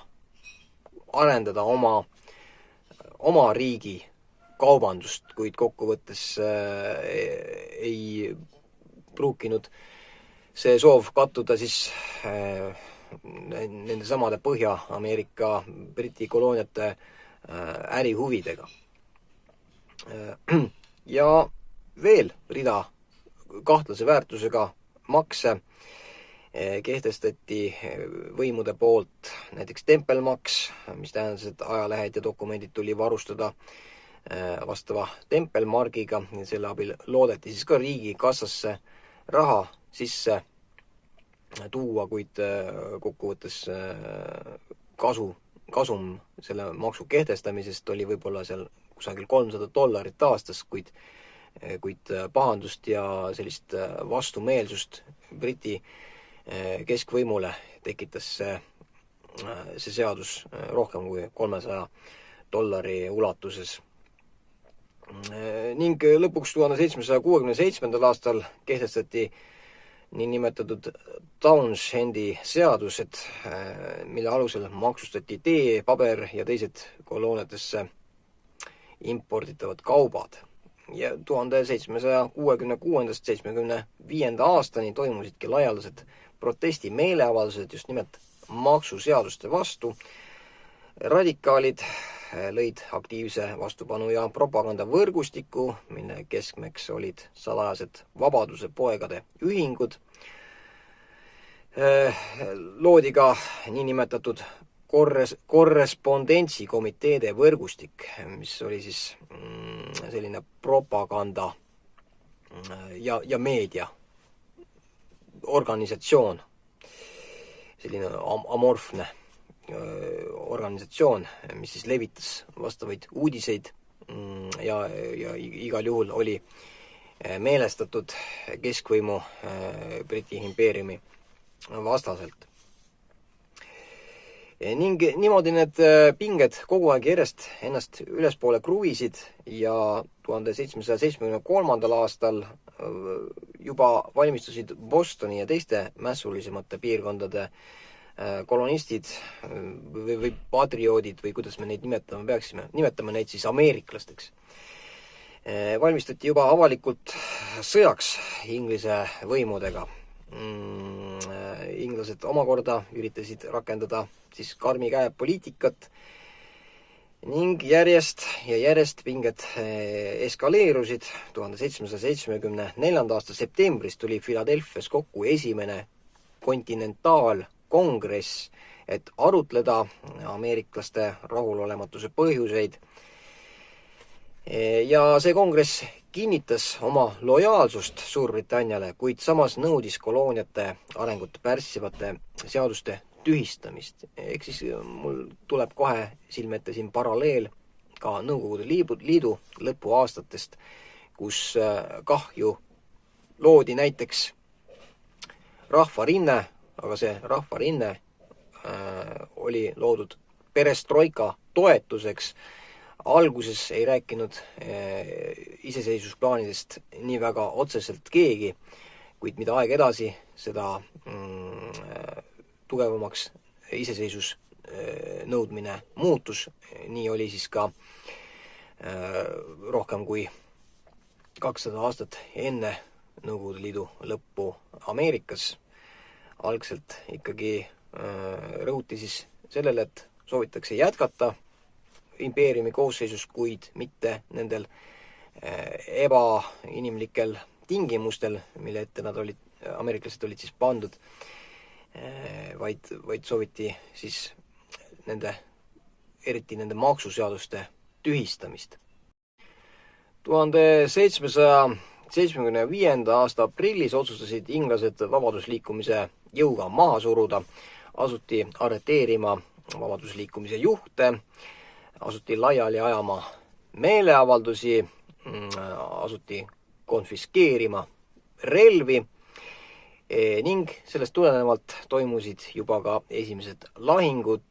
oma riigi kaubandust, kuid kokkuvõttes ei pruukinud see soov kattuda siis nende samade Põhja-Ameerika Briti kolooniate ärihuvidega. Ja veel rida kahtlase väärtusega makse kehtestati võimude poolt, näiteks tempelmaks, mis tähendas, et ajalehed ja dokumendid tuli varustada vastava tempelmargiga ja selle abil loodeti siis ka riigi kassasse raha sisse tuua, kuid kokkuvõttes kasum selle maksu kehtestamisest oli võib-olla seal kusagil $300 aastas, kuid pahandust ja sellist vastumeelsust Briti keskvõimule tekitas see seadus rohkem kui $300 ulatuses. Ning lõpuks 1767. aastal kehtestati niinimetatud Townshendi seadused, mille alusel maksustati tee, paber ja teised kolooniatesse imporditavad kaubad. Ja 1766–75. aastani toimusidki laialdased protestimeeleavaldused just nimelt maksuseaduste vastu. Radikaalid lõid aktiivse vastupanu ja propagandavõrgustiku, mille keskmeks olid salajased Vabaduse poegade ühingud. Loodi ka niinimetatud korrespondentsikomiteede võrgustik, mis oli siis selline propaganda ja meedia organisatsioon, selline amorfne organisatsioon, mis siis levitas vastavaid uudiseid ja igal juhul oli meelestatud keskvõimu Briti impeeriumi vastaselt. Ning niimoodi need pinged kogu aeg järjest ennast ülespoole kruvisid ja 1773. aastal juba valmistusid Bostoni ja teiste mässulisemate piirkondade kolonistid või patrioodid või kuidas me neid nimetama peaksime, nimetame neid siis ameeriklasteks. Valmistati juba avalikult sõjaks Inglise võimudega. Inglased omakorda üritasid rakendada siis karmi käe poliitikat ning järjest pinged eskaleerusid. 1774. aasta septembris tuli Philadelphias kokku esimene kontinentaalkongress, et arutleda ameeriklaste rahulolematuse põhjuseid. Ja see kongress kinnitas oma lojaalsust Suurbritanniale, kuid samas nõudis kolooniate arengut pärssivate seaduste tühistamist. Ehk siis mul tuleb kohe silme ette siin paralleel ka Nõukogude Liidu lõpuaastatest, kus kah ju loodi näiteks rahvarinne, aga see rahvarinne oli loodud perestroika toetuseks. Alguses ei rääkinud iseseisvusplaanidest nii väga otseselt keegi, kuid mida aeg edasi, seda tugevamaks iseseisvus nõudmine muutus. Nii oli siis ka rohkem kui 200 aastat enne Nõukogude Liidu lõppu Ameerikas. Algselt ikkagi rõhuti siis sellele, et soovitakse jätkata impeeriumi koosseisus, kuid mitte nendel ebainimlikel tingimustel, mille ette ameeriklased olid siis pandud, vaid sooviti siis eriti nende maksuseaduste tühistamist. 1775. aasta aprillis otsustasid inglased vabadusliikumise jõuga maha suruda, asuti arreteerima vabadusliikumise juhte, asuti laiali ajama meeleavaldusi, asuti konfiskeerima relvi ning sellest tulenevalt toimusid juba ka esimesed lahingud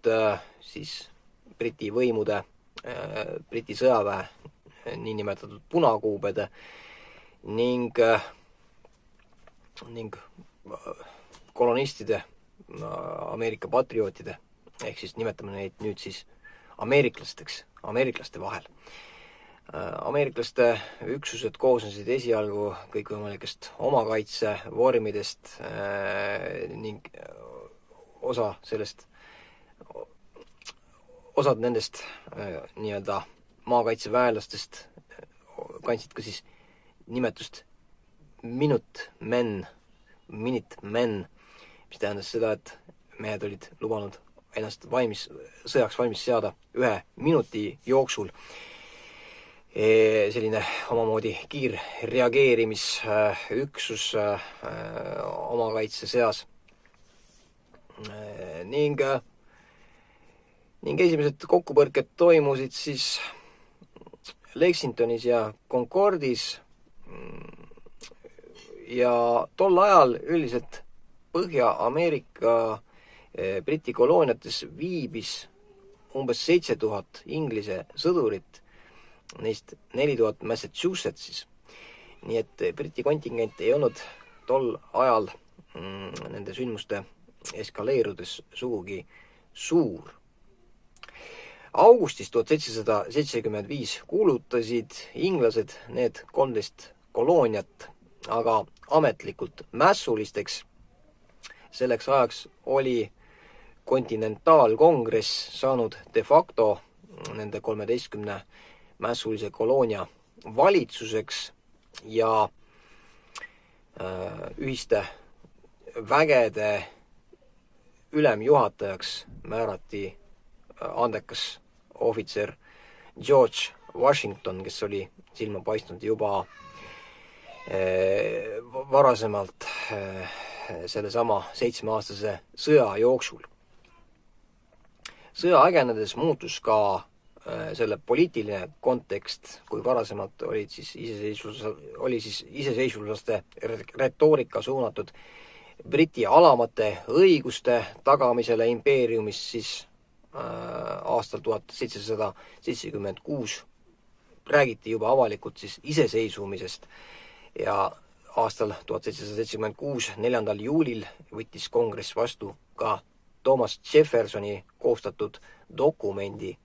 siis Briti võimude Briti sõjaväe niinimetatud punakuubede ning kolonistide, Ameerika patriootide, ehk siis nimetame neid nüüd siis ameeriklaste vahel. Ameeriklaste üksused koosnesid esialgu kõikvõimalikest omakaitsevormidest ning osad nendest nii-öelda maakaitseväelastest kandsid ka siis nimetust Minutemen, mis tähendas seda, et mehed olid lubanud ennast sõjaks valmis seada 1 minuti jooksul. Selline omamoodi kiirreageerimisüksus omakaitse seas. Ning esimesed kokkupõrked toimusid siis Lexingtonis ja Concordis ja tol ajal üldiselt Põhja-Ameerika Briti kolooniates viibis umbes 7000 Inglise sõdurit, neist 4000 Massachusettsis. Nii et Briti kontingent ei olnud tol ajal nende sündmuste eskaleerudes sugugi suur. Augustis 1775 kuulutasid inglased need 13 kolooniat aga ametlikult mässulisteks. Selleks ajaks oli kontinentaalkongress saanud de facto nende 13 mässulise koloonia valitsuseks ja ühiste vägede ülemjuhatajaks määrati andekas ohvitser George Washington, kes oli silma paistnud juba varasemalt sellesama 7-aastase sõja jooksul. Sõja ägenedes muutus ka selle poliitiline kontekst, kui varasemalt oli iseseisvuslaste retoorika suunatud Briti alamate õiguste tagamisele impeeriumis, siis aastal 1776 räägiti juba avalikult siis iseseisvumisest ja aastal 1776, 4. juulil võttis kongress vastu ka Thomas Jeffersoni koostatud dokumendi,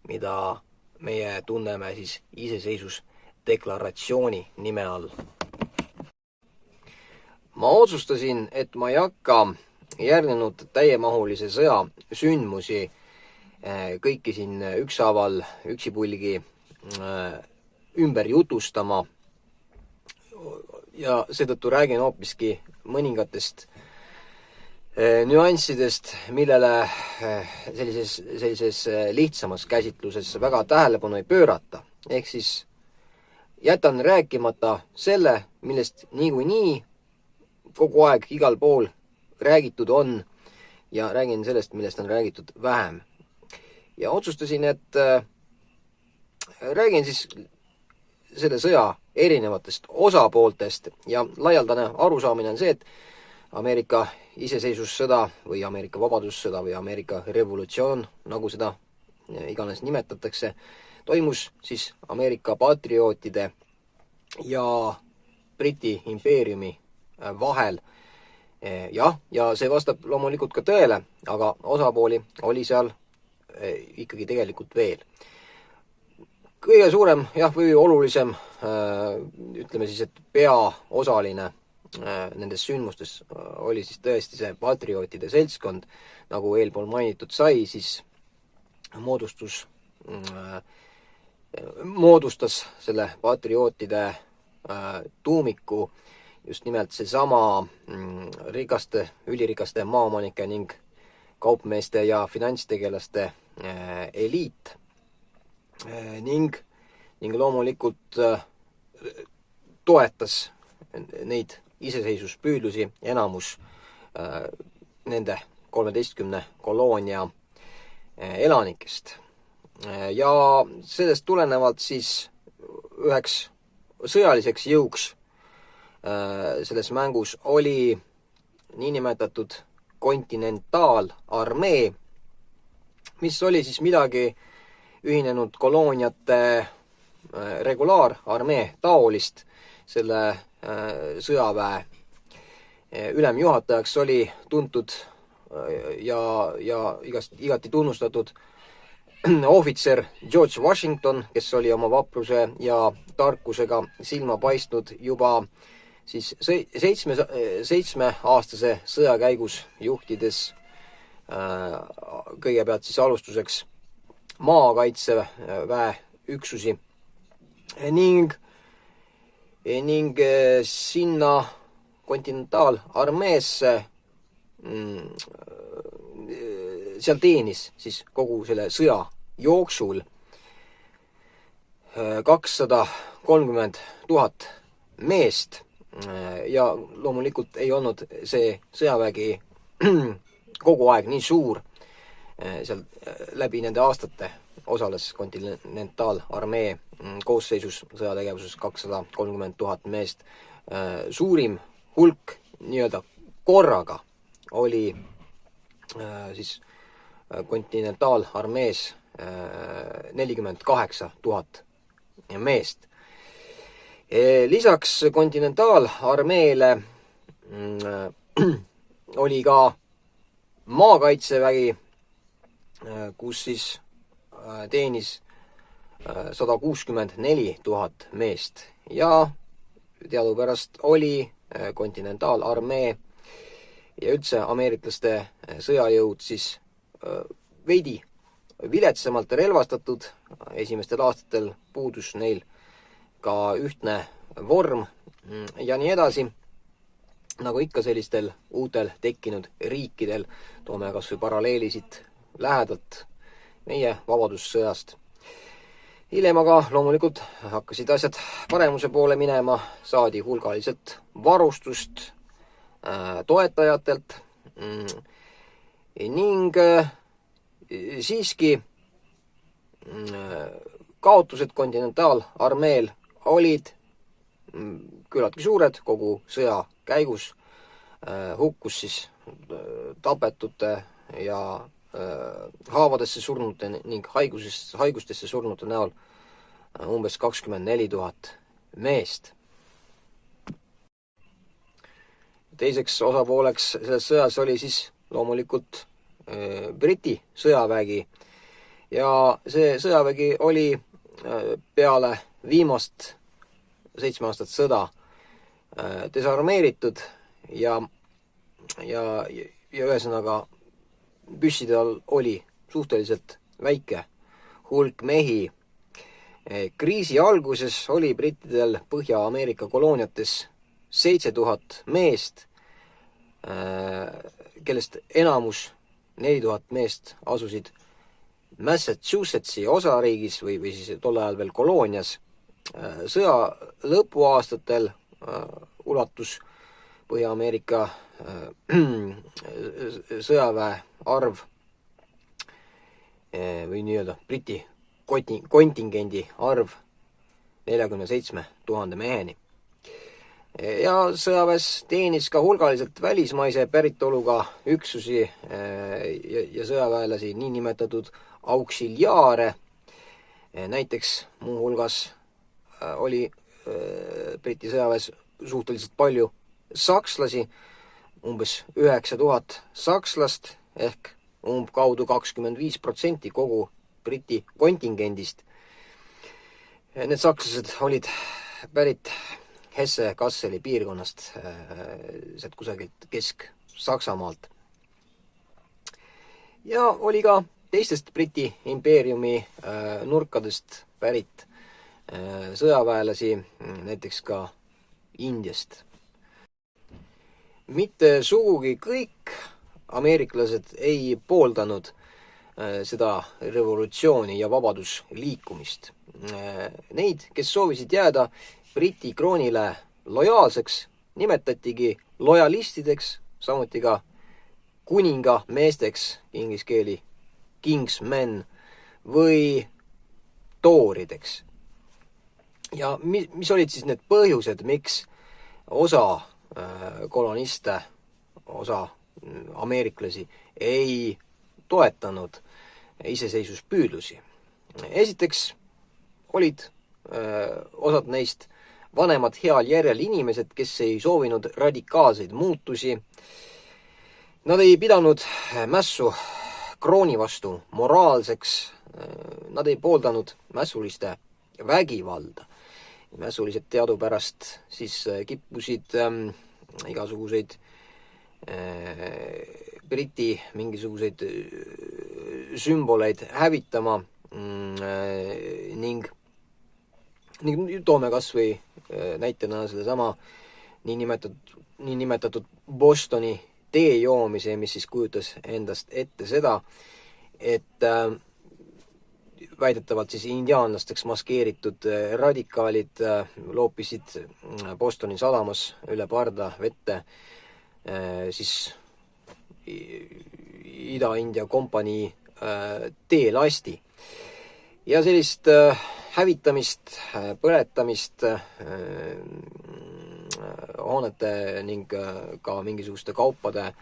mida meie tunneme siis iseseisvusdeklaratsiooni nime all. Ma otsustasin, et ma ei hakka järgnenud täiemahulise sõja sündmusi kõiki siin ükshaaval üksipulgi ümber jutustama ja seetõttu räägin hoopiski mõningatest nüanssidest, millele sellises lihtsamas käsitluses väga tähelepanu ei pöörata. Ehk siis jätan rääkimata selle, millest niikuinii kogu aeg igal pool räägitud on ja räägin sellest, millest on räägitud vähem. Ja otsustasin, et räägin siis selle sõja erinevatest osapooltest ja laialdane arusaamine on see, et Ameerika iseseisvussõda või Ameerika vabadussõda või Ameerika revolutsioon, nagu seda iganes nimetatakse, toimus siis Ameerika patriootide ja Briti impeeriumi vahel. Jah, ja see vastab loomulikult ka tõele, aga osapooli oli seal ikkagi tegelikult veel. Kõige suurem, või olulisem, ütleme siis, et peaosaline nendes sündmustes oli siis tõesti see patriootide seltskond, nagu eelpool mainitud sai, siis moodustas selle patriootide tuumiku just nimelt seesama ülirikaste maaomanike ning kaupmeeste ja finantstegelaste eliit ning loomulikult toetas neid iseseisvuspüüdlusi enamus nende 13 koloonia elanikest. Ja sellest tulenevalt siis üheks sõjaliseks jõuks selles mängus oli niinimetatud kontinentaalarmee, mis oli siis midagi ühinenud kolooniate regulaararmee taolist. Selle sõjaväe ülemjuhatajaks oli tuntud ja igati tunnustatud ohvitser George Washington, kes oli oma vapruse ja tarkusega silma paistnud juba siis 7-aastase sõja käigus, juhtides kõigepealt siis alustuseks maakaitseväe üksusi ning sinna kontinentaalarmeesse seal teenis siis kogu selle sõja jooksul 230 000 meest ja loomulikult ei olnud see sõjavägi kogu aeg nii suur. Seal läbi nende aastate osales kontinentaalarmee koosseisus sõjategevuses 230 000 meest. Suurim hulk nii-öelda korraga oli siis kontinentaalarmees 48 000 meest. Lisaks kontinentaalarmeele oli ka maakaitsevägi, kus siis teenis 164 000 meest ja teadupärast oli kontinentaalarmee ja üldse ameeriklaste sõjajõud siis veidi viletsamalt relvastatud. Esimestel aastatel puudus neil ka ühtne vorm ja nii edasi. Nagu ikka sellistel uutel tekkinud riikidel, toome kas või paralleelisid lähedalt meie vabadussõjast. Hiljem aga loomulikult hakkasid asjad paremuse poole minema, saadi hulgaliselt varustust toetajatelt ning siiski kaotused kontinentaalarmeel olid küllaltki suured kogu sõja käigus. Hukkus siis tapetute ja haavadesse surnute ning haigustesse surnute näol umbes 24 000 meest. Teiseks osapooleks selles sõjas oli siis loomulikult Briti sõjavägi ja see sõjavägi oli peale viimast 7 aastat sõda desarmeeritud ja ühesõnaga püsside all oli suhteliselt väike hulk mehi. Kriisi alguses oli brittidel Põhja-Ameerika kolooniates 7000 meest, kellest enamus 4000 meest asusid Massachusettsi osariigis või siis tol ajal veel koloonias. Sõja lõpuaastatel ulatus Põhja-Ameerika sõjaväe arv või nii-öelda Briti kontingendi arv 47 000 meheni. Ja sõjaväes teenis ka hulgaliselt välismaise päritoluga üksusi ja sõjaväelasi, niinimetatud auksiliaare. Näiteks muuhulgas oli Briti sõjaväes suhteliselt palju sakslasi, umbes 9000 sakslast ehk umbkaudu 25% kogu Briti kontingendist. Need sakslased olid pärit Hesse-Kasseli piirkonnast, sealt kusagilt Kesk-Saksamaalt. Ja oli ka teistest Briti impeeriumi nurkadest pärit sõjaväelasi, näiteks ka Indiast. Mitte sugugi kõik ameeriklased ei pooldanud seda revolutsiooni ja vabadusliikumist. Neid, kes soovisid jääda Briti kroonile lojaalseks, nimetatigi lojalistideks, samuti ka kuninga meesteks, inglise keeli kingsmen või toorideks. Ja mis olid siis need põhjused, miks osa koloniste, osa ameeriklasi ei toetanud iseseisvuspüüdlusi? Esiteks olid osad neist vanemad heal järjel inimesed, kes ei soovinud radikaalseid muutusi. Nad ei pidanud mässu krooni vastu moraalseks, nad ei pooldanud mässuliste vägivalda. Mässulised teadupärast siis kippusid igasuguseid Briti mingisuguseid sümboleid hävitama ning toome kas või näitena sellesama niinimetatud Bostoni tee joomise, mis siis kujutas endast ette seda, et väidetavalt siis indiaanlasteks maskeeritud radikaalid loopisid Bostoni sadamas üle parda vette siis Ida-India kompanii teelasti. Ja sellist hävitamist, põletamist, hoonete ning ka mingisuguste kaupade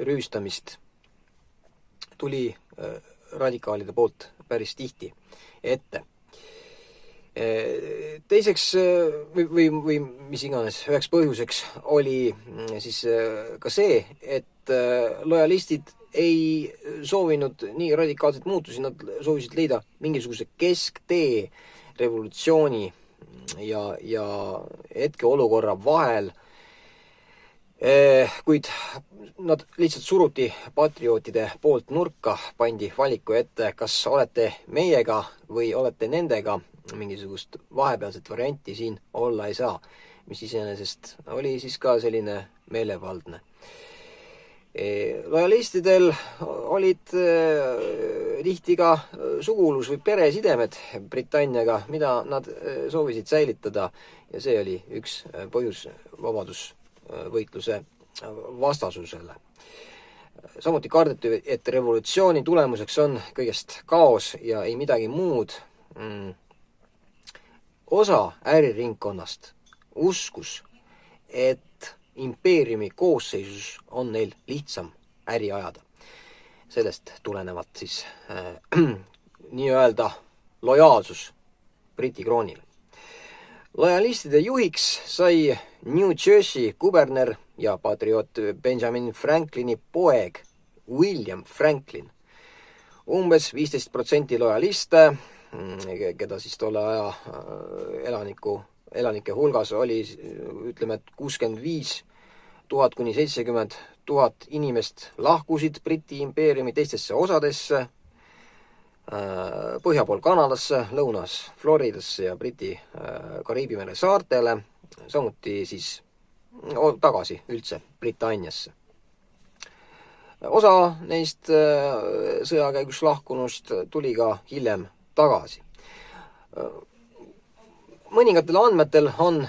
rüüstamist tuli radikaalide poolt päris tihti ette. Teiseks või mis iganes üheks põhjuseks oli siis ka see, et lojalistid ei soovinud nii radikaalseid muutusi, nad soovisid leida mingisuguse kesktee revolutsiooni ja hetkeolukorra vahel, kuid nad lihtsalt suruti patriootide poolt nurka, pandi valiku ette, kas olete meiega või olete nendega, mingisugust vahepealset varianti siin olla ei saa, mis iseenesest oli siis ka selline meelevaldne. Lojalistidel olid tihti ka sugulus- või peresidemed Britanniaga, mida nad soovisid säilitada ja see oli üks põhjus vabadusvõitluse vastasusele. Samuti kardeti, et revolutsiooni tulemuseks on kõigest kaos ja ei midagi muud. Osa äriringkonnast uskus, et impeeriumi koosseisus on neil lihtsam äri ajada. Sellest tulenevalt siis nii-öelda lojaalsus Briti kroonile. Lojalistide juhiks sai New Jersey kuberner ja patrioot Benjamin Franklini poeg William Franklin. Umbes 15% lojaliste, keda siis tolle aja elanike hulgas oli, ütleme, et 65 000 kuni 70 000 inimest lahkusid Briti impeeriumi teistesse osadesse, põhja pool Kanadasse, lõunas Floridasse ja Briti Kariibi mere saartele, samuti siis tagasi üldse Britanniasse. Osa neist sõja käigus lahkunust tuli ka hiljem tagasi. Mõningatel andmetel on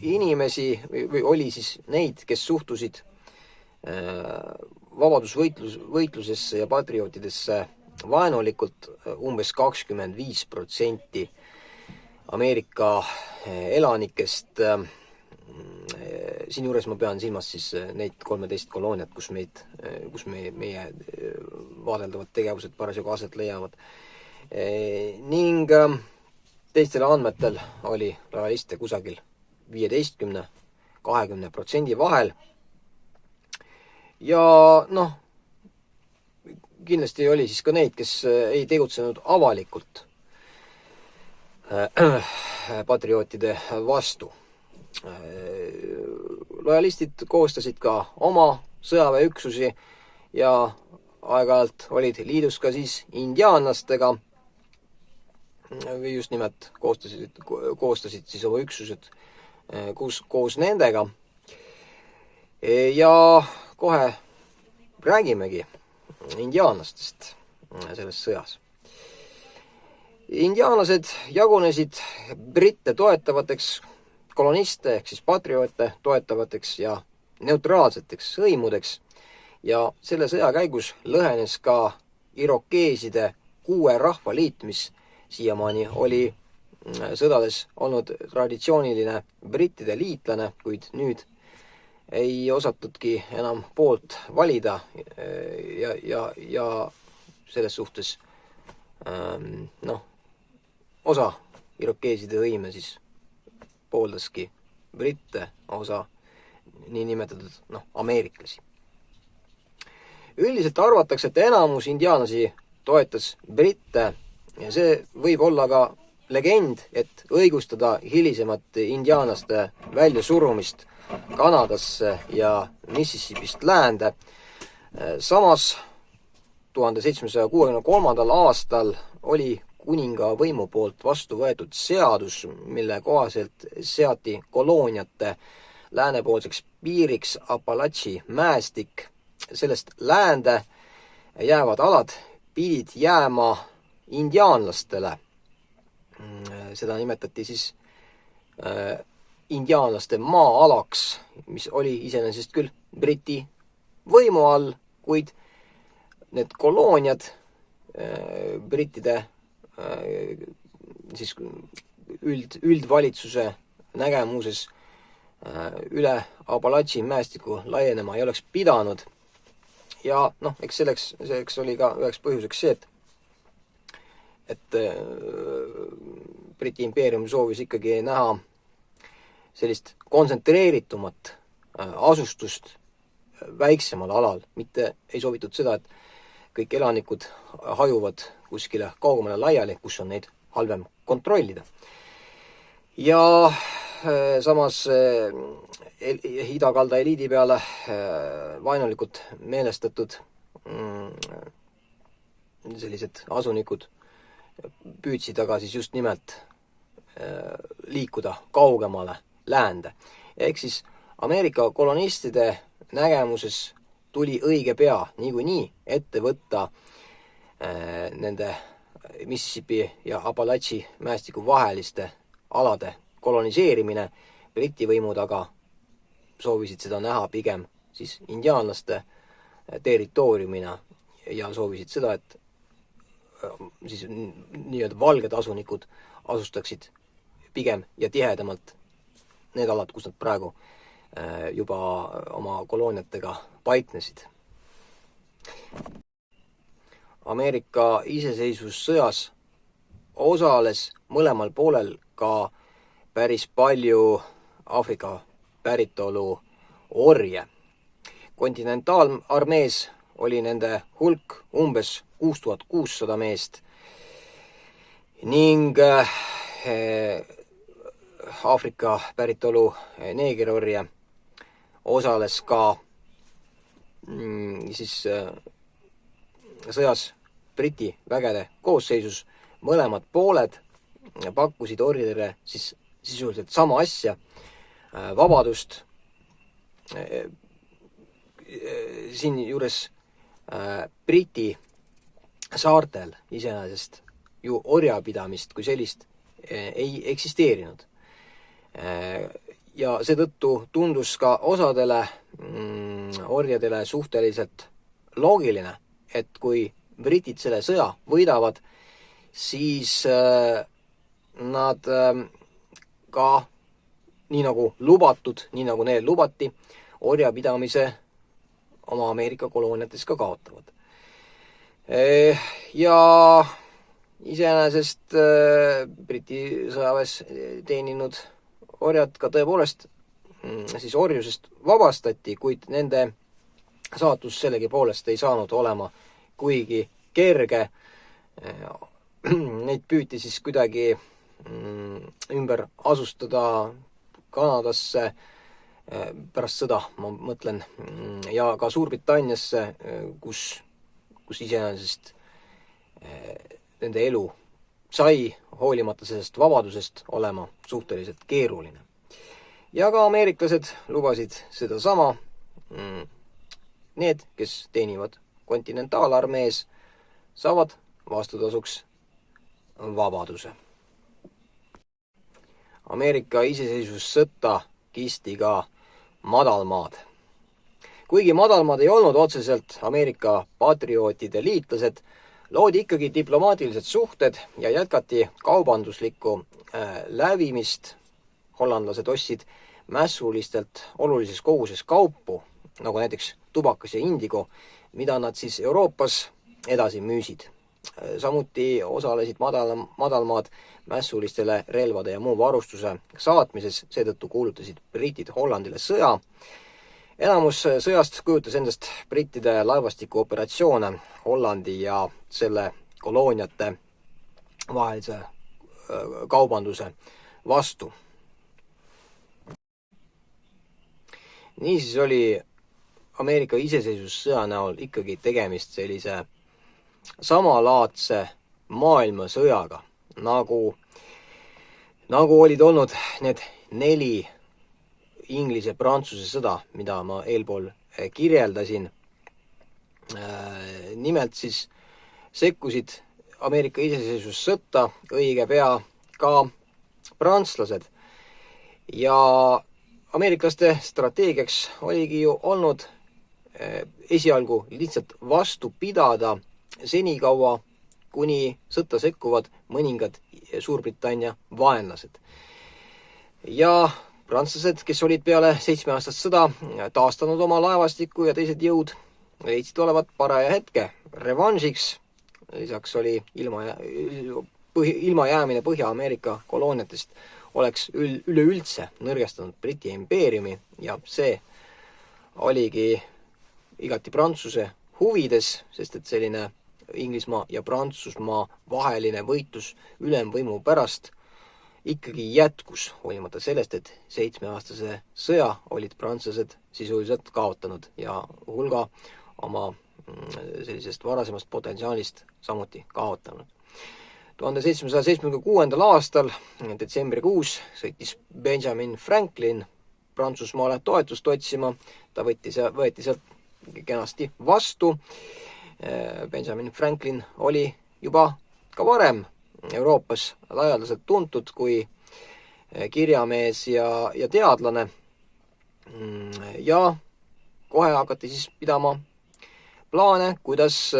inimesi või oli siis neid, kes suhtusid vabadusvõitlusesse ja patriootidesse vaenulikult umbes 25% Ameerika elanikest. Siinjuures ma pean silmas siis neid 13 kolooniat, kus meie vaadeldavad tegevused parasjagu aset leiavad. Ning teistel andmetel oli lojaliste kusagil 15–20% vahel. Ja kindlasti oli siis ka neid, kes ei tegutsenud avalikult patriootide vastu. Lojalistid koostasid ka oma sõjaväeüksusi ja aeg-ajalt olid liidus ka siis indiaanlastega või just nimelt koostasid siis oma üksused koos nendega. Ja kohe räägimegi indiaanlastest selles sõjas. Indiaanlased jagunesid britte toetavateks, koloniste ehk siis patrioote toetavateks ja neutraalseteks hõimudeks ja selle sõja käigus lõhenes ka irokeeside 6 rahvaliit, mis siiamaani oli sõdades olnud traditsiooniline brittide liitlane, kuid nüüd ei osatudki enam poolt valida ja selles suhtes noh, osa irokeeside hõime siis pooldaski britte, osa niinimetatud, ameeriklasi. Üldiselt arvatakse, et enamus indiaanlasi toetas britte ja see võib olla ka legend, et õigustada hilisemat indiaanlaste väljasurumist Kanadasse ja Mississippist läände. Samas 1763. aastal oli kuninga võimu poolt vastu võetud seadus, mille kohaselt seati kolooniate läänepoolseks piiriks Apalachi mäestik. Sellest läände jäävad alad pidid jääma indiaanlastele. Seda nimetati siis indiaanlaste maa-alaks, mis oli iseenesest küll Briti võimu all, kuid need kolooniad brittide siis üldvalitsuse nägemuses üle Apalachi mäestiku laienema ei oleks pidanud. Ja eks selleks oli ka üheks põhjuseks see, et Briti impeerium soovis ikkagi näha sellist kontsentreeritumat asustust väiksemal alal, mitte ei soovitud seda, et kõik elanikud hajuvad kuskile kaugemale laiali, kus on neid halvem kontrollida. Ja samas idakalda eliidi peale vaenulikult meelestatud sellised asunikud püüdsid aga siis just nimelt liikuda kaugemale läände. Ehk siis Ameerika kolonistide nägemuses tuli õige pea niikuinii ette võtta nende Mississippi ja Apalachi mäestiku vaheliste alade koloniseerimine. Briti võimud aga soovisid seda näha pigem siis indiaanlaste territooriumina ja soovisid seda, et siis nii-öelda valged asunikud asustaksid pigem ja tihedamalt need alad, kus nad praegu juba oma kolooniatega paiknesid. Ameerika iseseisvussõjas osales mõlemal poolel ka päris palju Aafrika päritolu orje. Kontinentaalarmees oli nende hulk umbes 6600 meest ning Aafrika päritolu neegerorje osales ka siis sõjas Briti vägede koosseisus. Mõlemad pooled pakkusid orjadele siis sisuliselt sama asja, vabadust. Siin juures Briti saartel iseenesest ju orjapidamist kui sellist ei eksisteerinud. Ja seetõttu tundus ka osadele orjadele suhteliselt loogiline, et kui britid selle sõja võidavad, siis nad ka nii nagu lubatud, nii nagu neile lubati, orjapidamise oma Ameerika kolooniates ka kaotavad. Ja iseenesest Briti sõjaväes teeninud orjad ka tõepoolest siis orjusest vabastati, kuid nende saatus sellegipoolest ei saanud olema kuigi kerge. Neid püüti siis kuidagi ümber asustada Kanadasse pärast sõda, ma mõtlen, ja ka Suurbritanniasse, kus iseenesest nende elu sai hoolimata sellest vabadusest olema suhteliselt keeruline. Ja ka ameeriklased lubasid sedasama. Need, kes teenivad kontinentaalarmees, saavad vastutasuks vabaduse. Ameerika iseseisvussõtta kisti ka madalmaad. Kuigi madalmaad ei olnud otseselt Ameerika patriootide liitlased, loodi ikkagi diplomaatilised suhted ja jätkati kaubanduslikku lävimist. Hollandlased ostsid mässulistelt olulises koguses kaupu, nagu näiteks tubakas ja indigo, mida nad siis Euroopas edasi müüsid. Samuti osalesid madalmaad mässulistele relvade ja muu varustuse saatmises, seetõttu kuulutasid britid Hollandile sõja. Enamus sõjast kujutas endast brittide laevastiku operatsioone Hollandi ja selle kolooniate vahelise kaubanduse vastu. Niisiis oli Ameerika iseseisvussõja näol ikkagi tegemist sellise samalaadse maailmasõjaga, nagu olid olnud need 4 Inglise-Prantsuse sõda, mida ma eelpool kirjeldasin. Nimelt siis sekkusid Ameerika iseseisvussõtta õige pea ka prantslased ja ameeriklaste strateegiaks oligi ju olnud esialgu lihtsalt vastu pidada senikaua, kuni sõtta sekkuvad mõningad Suurbritannia vaenlased. Ja prantslased, kes olid peale 7-aastast sõda taastanud oma laevastiku ja teised jõud, leidsid olevat paraja hetke revanšiks. Lisaks oli ilmajäämine Põhja-Ameerika kolooniatest oleks üleüldse nõrgestanud Briti impeeriumi ja see oligi igati Prantsuse huvides, sest et selline Inglismaa ja Prantsusmaa vaheline võitlus ülemvõimu pärast ikkagi jätkus, hoolimata sellest, et 7-aastase sõja olid prantslased sisuliselt kaotanud ja hulga oma sellisest varasemast potentsiaalist samuti kaotanud. 1776. aastal detsembrikuus sõitis Benjamin Franklin Prantsusmaale toetust otsima. Ta võeti sealt kenasti vastu. Benjamin Franklin oli juba ka varem Euroopas laialdaselt tuntud kui kirjamees ja teadlane. Ja kohe hakati siis pidama plaane, kuidas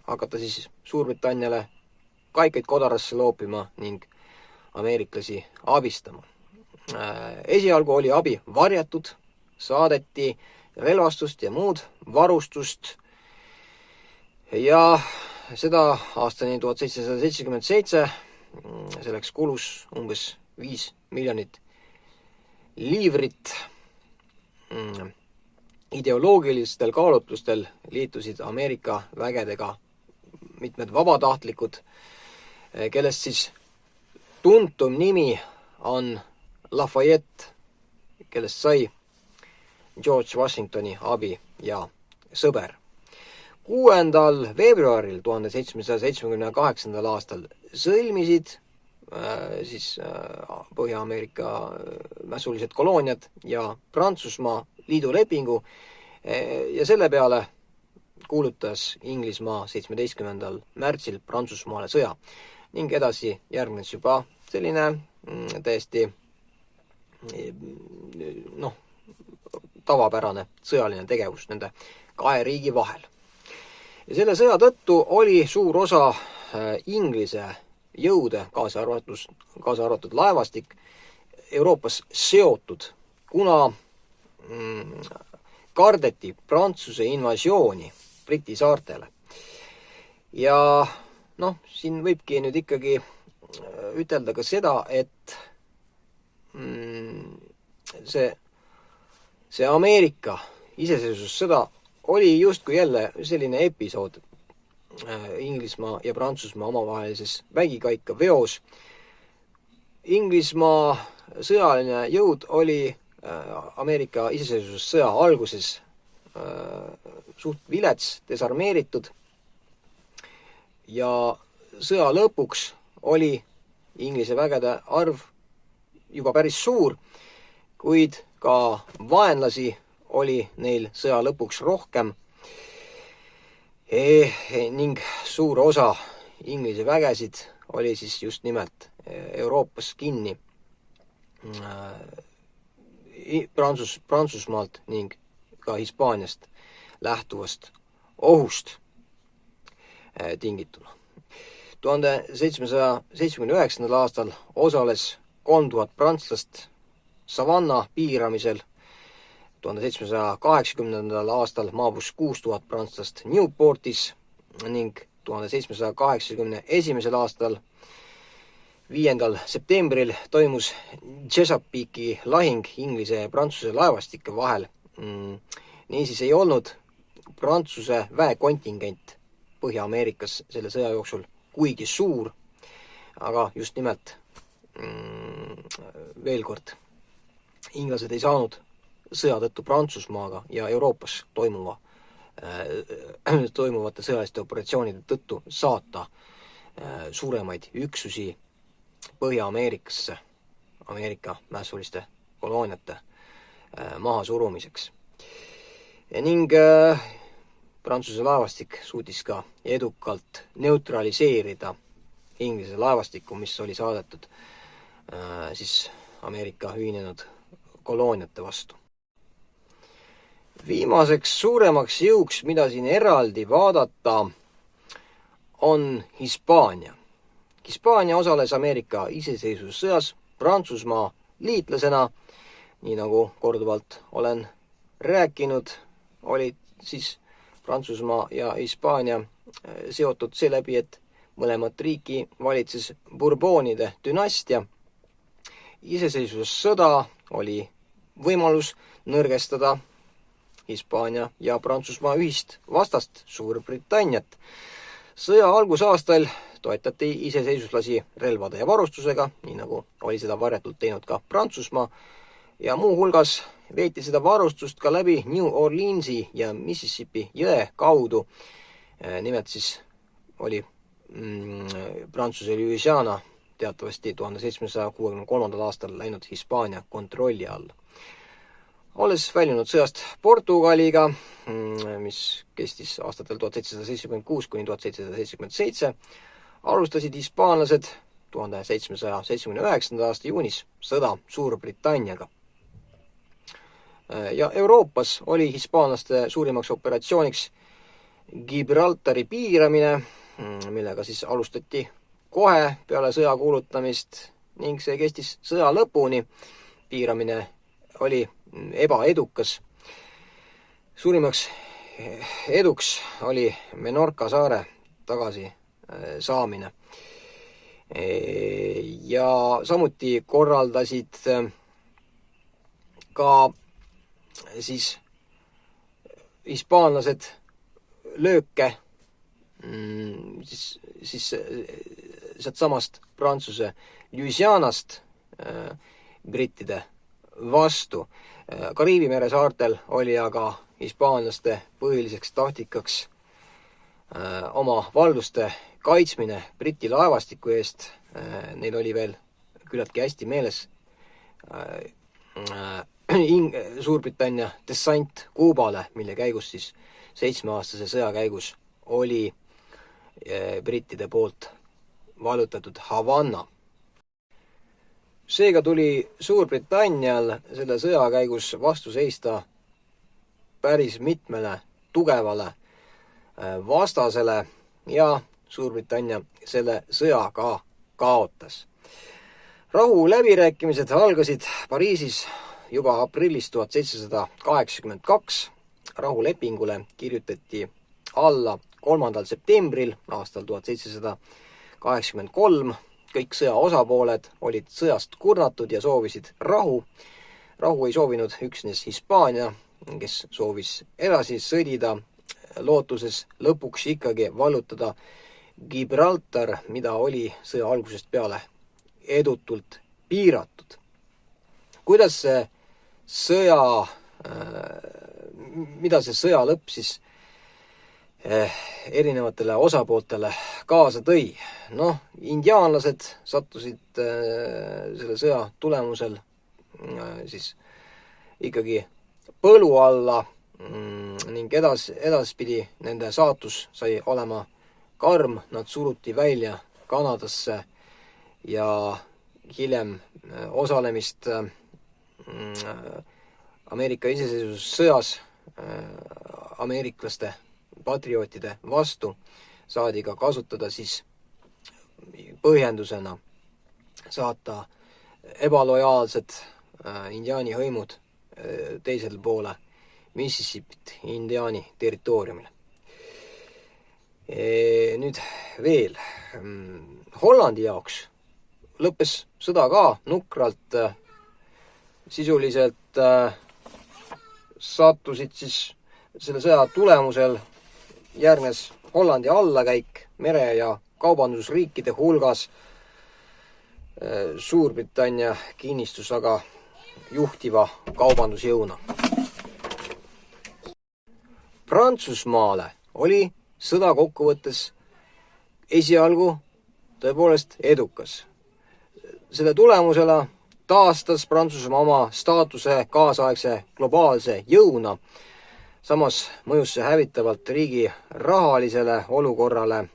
hakata siis Suurbritanniale kaikaid kodarasse loopima ning ameeriklasi abistama. Esialgu oli abi varjatud, saadeti relvastust ja muud varustust ja seda aastani 1777. Selleks kulus umbes 5 miljonit liivrit. Ideoloogilistel kaalutlustel liitusid Ameerika vägedega mitmed vabatahtlikud, kellest siis tuntum nimi on Lafayette, kellest sai George Washingtoni abi ja sõber. 6. veebruaril 1778. aastal sõlmisid siis Põhja-Ameerika mässulised kolooniad ja Prantsusmaa liidulepingu ja selle peale kuulutas Inglismaa 17. märtsil Prantsusmaale sõja ning edasi järgnes juba selline täiesti tavapärane sõjaline tegevus nende 2 riigi vahel. Ja selle sõja tõttu oli suur osa Inglise jõude, kaasa arvatud laevastik, Euroopas seotud, kuna kardeti Prantsuse invasiooni Briti saartele. Ja siin võibki nüüd ikkagi ütelda ka seda, et see Ameerika iseseisvussõda oli justkui jälle selline episood Inglismaa ja Prantsusmaa omavahelises vägikaika veos. Inglismaa sõjaline jõud oli Ameerika iseseisvussõja alguses suht vilets, desarmeeritud ja sõja lõpuks oli Inglise vägede arv juba päris suur, kuid ka vaenlasi oli neil sõja lõpuks rohkem ning suur osa Inglise vägesid oli siis just nimelt Euroopas kinni Prantsusmaalt ning ka Hispaaniast lähtuvast ohust tingituna. 1779. aastal osales 3000 prantslast Savanna piiramisel. 1780. aastal maabus 6000 prantslast Newportis ning 1781. aastal 5. septembril toimus Chesapeake'i lahing Inglise ja Prantsuse laevastike vahel. Niisiis ei olnud Prantsuse väekontingent Põhja-Ameerikas selle sõja jooksul kuigi suur, aga just nimelt veel kord, inglased ei saanud sõja tõttu Prantsusmaaga ja Euroopas toimuvate sõjaliste operatsioonide tõttu saata suuremaid üksusi Põhja-Ameerikasse Ameerika mässuliste kolooniate mahasurumiseks. Ning Prantsuse laevastik suutis ka edukalt neutraliseerida Inglise laevastikku, mis oli saadetud siis Ameerika ühinenud kolooniate vastu. Viimaseks suuremaks jõuks, mida siin eraldi vaadata, on Hispaania. Hispaania osales Ameerika iseseisvussõjas Prantsusmaa liitlasena, nii nagu korduvalt olen rääkinud, olid siis Prantsusmaa ja Hispaania seotud seeläbi, et mõlemat riiki valitses Bourbonide dünastia. Iseseisvussõda oli võimalus nõrgestada Hispaania ja Prantsusmaa ühist vastast Suurbritanniat. Sõja algusaastal toetati iseseisvuslasi relvade ja varustusega, nii nagu oli seda varjatult teinud ka Prantsusmaa, ja muu hulgas veeti seda varustust ka läbi New Orleansi ja Mississippi jõe kaudu. Nimelt siis oli Prantsuse Louisiana teatavasti 1763. aastal läinud Hispaania kontrolli alla. Olles väljunud sõjast Portugaliga, mis kestis aastatel 1776 kuni 1777, alustasid hispaanlased 1779. aasta juunis sõda Suurbritanniaga. Ja Euroopas oli hispaanlaste suurimaks operatsiooniks Gibraltari piiramine, millega siis alustati kohe peale sõja kuulutamist ning see kestis sõja lõpuni. Piiramine oli ebaedukas. Suurimaks eduks oli Menorca saare tagasi saamine. Ja samuti korraldasid ka siis hispaanlased lööke siis sealt samast Prantsuse Louisianast brittide vastu. Kariibi mere saartel oli aga hispaanlaste põhiliseks taktikaks oma valduste kaitsmine Briti laevastiku eest. Neil oli veel küllaltki hästi meeles Suurbritannia dessant Kuubale, mille käigus siis 7-aastase sõja käigus oli brittide poolt vallutatud Havanna. Seega tuli Suurbritannial selle sõja käigus vastu seista päris mitmele tugevale vastasele ja Suurbritannia selle sõja ka kaotas. Rahuläbirääkimised algasid Pariisis juba aprillis 1782. Rahulepingule kirjutati alla 3. septembril aastal 1783. Kõik sõja osapooled olid sõjast kurnatud ja soovisid rahu. Rahu ei soovinud üksnes Hispaania, kes soovis edasi sõdida, lootuses lõpuks ikkagi vallutada Gibraltar, mida oli sõja algusest peale edutult piiratud. Kuidas mida see sõja lõpp siis erinevatele osapooltele kaasa tõi? Indiaanlased sattusid selle sõja tulemusel siis ikkagi põlu alla ning edaspidi nende saatus sai olema karm. Nad suruti välja Kanadasse ja hiljem osalemist Ameerika iseseisvussõjas ameeriklaste patriootide vastu saadi ka kasutada siis põhjendusena saata ebalojaalsed indiaani hõimud teisel poole Mississippit indiaani territooriumile. Nüüd veel. Hollandi jaoks lõppes sõda ka nukralt. Sisuliselt sattusid siis selle sõja tulemusel järgnes Hollandi allakäik mere- ja kaubandusriikide hulgas. Suurbritannia kinnistus aga juhtiva kaubandusjõuna. Prantsusmaale oli sõda kokkuvõttes esialgu tõepoolest edukas. Selle tulemusena taastas Prantsusmaa oma staatuse kaasaegse globaalse jõuna. Samas mõjus see hävitavalt riigi rahalisele olukorrale.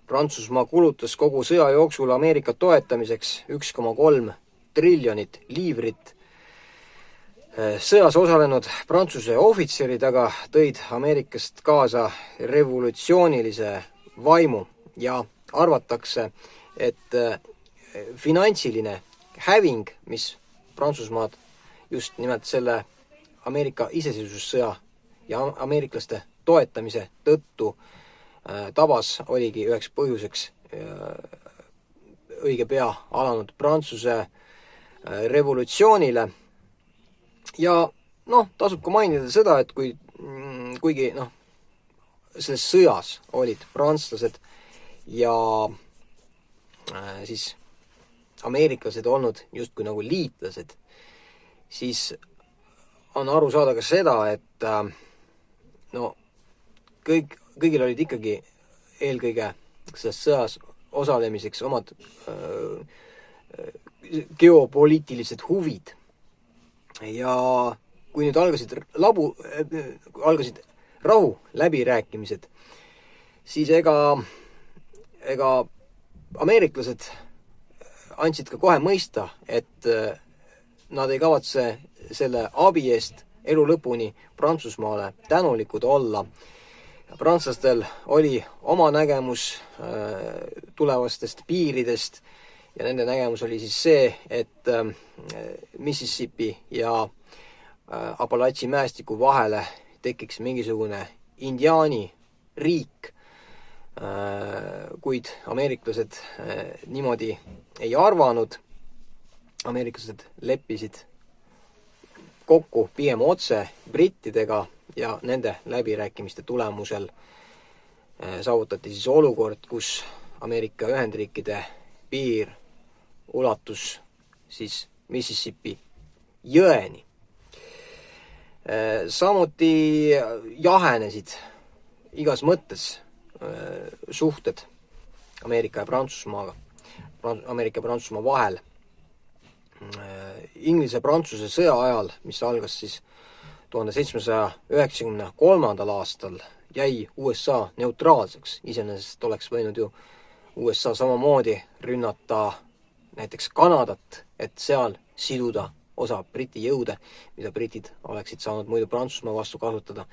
Prantsusmaa kulutas kogu sõja jooksul Ameerika toetamiseks 1,3 triljonit liivrit. Sõjas osalenud Prantsuse ohvitserid aga tõid Ameerikast kaasa revolutsioonilise vaimu ja arvatakse, et finantsiline häving, mis Prantsusmaad just nimelt selle Ameerika iseseisvussõja ja ameeriklaste toetamise tõttu tabas, oligi üheks põhjuseks õige pea alanud Prantsuse revolutsioonile. Ja tasub ka mainida seda, et kuigi selles sõjas olid prantslased ja siis ameeriklased olnud justkui nagu liitlased, siis on aru saada ka seda, et kõigil olid ikkagi eelkõige selles sõjas osalemiseks omad geopoliitilised huvid. Ja kui nüüd algasid rahu läbirääkimised, siis ega ameeriklased andsid ka kohe mõista, et nad ei kavatse selle abi eest elu lõpuni Prantsusmaale tänulikud olla. Prantslastel oli oma nägemus tulevastest piiridest ja nende nägemus oli siis see, et Mississippi ja Apalachi mäestiku vahele tekiks mingisugune indiaani riik, kuid ameeriklased niimoodi ei arvanud. Ameeriklased leppisid kokku pigem otse brittidega ja nende läbirääkimiste tulemusel saavutati siis olukord, kus Ameerika Ühendriikide piir ulatus siis Mississippi jõeni. Samuti jahenesid igas mõttes suhted Ameerika ja Prantsusmaaga, Ameerika ja Prantsusmaa vahel. Inglise-Prantsuse sõja ajal, mis algas siis 1793. aastal, jäi USA neutraalseks. Iseenesest oleks võinud ju USA samamoodi rünnata näiteks Kanadat, et seal siduda osa Briti jõude, mida britid oleksid saanud muidu Prantsusmaa vastu kasutada,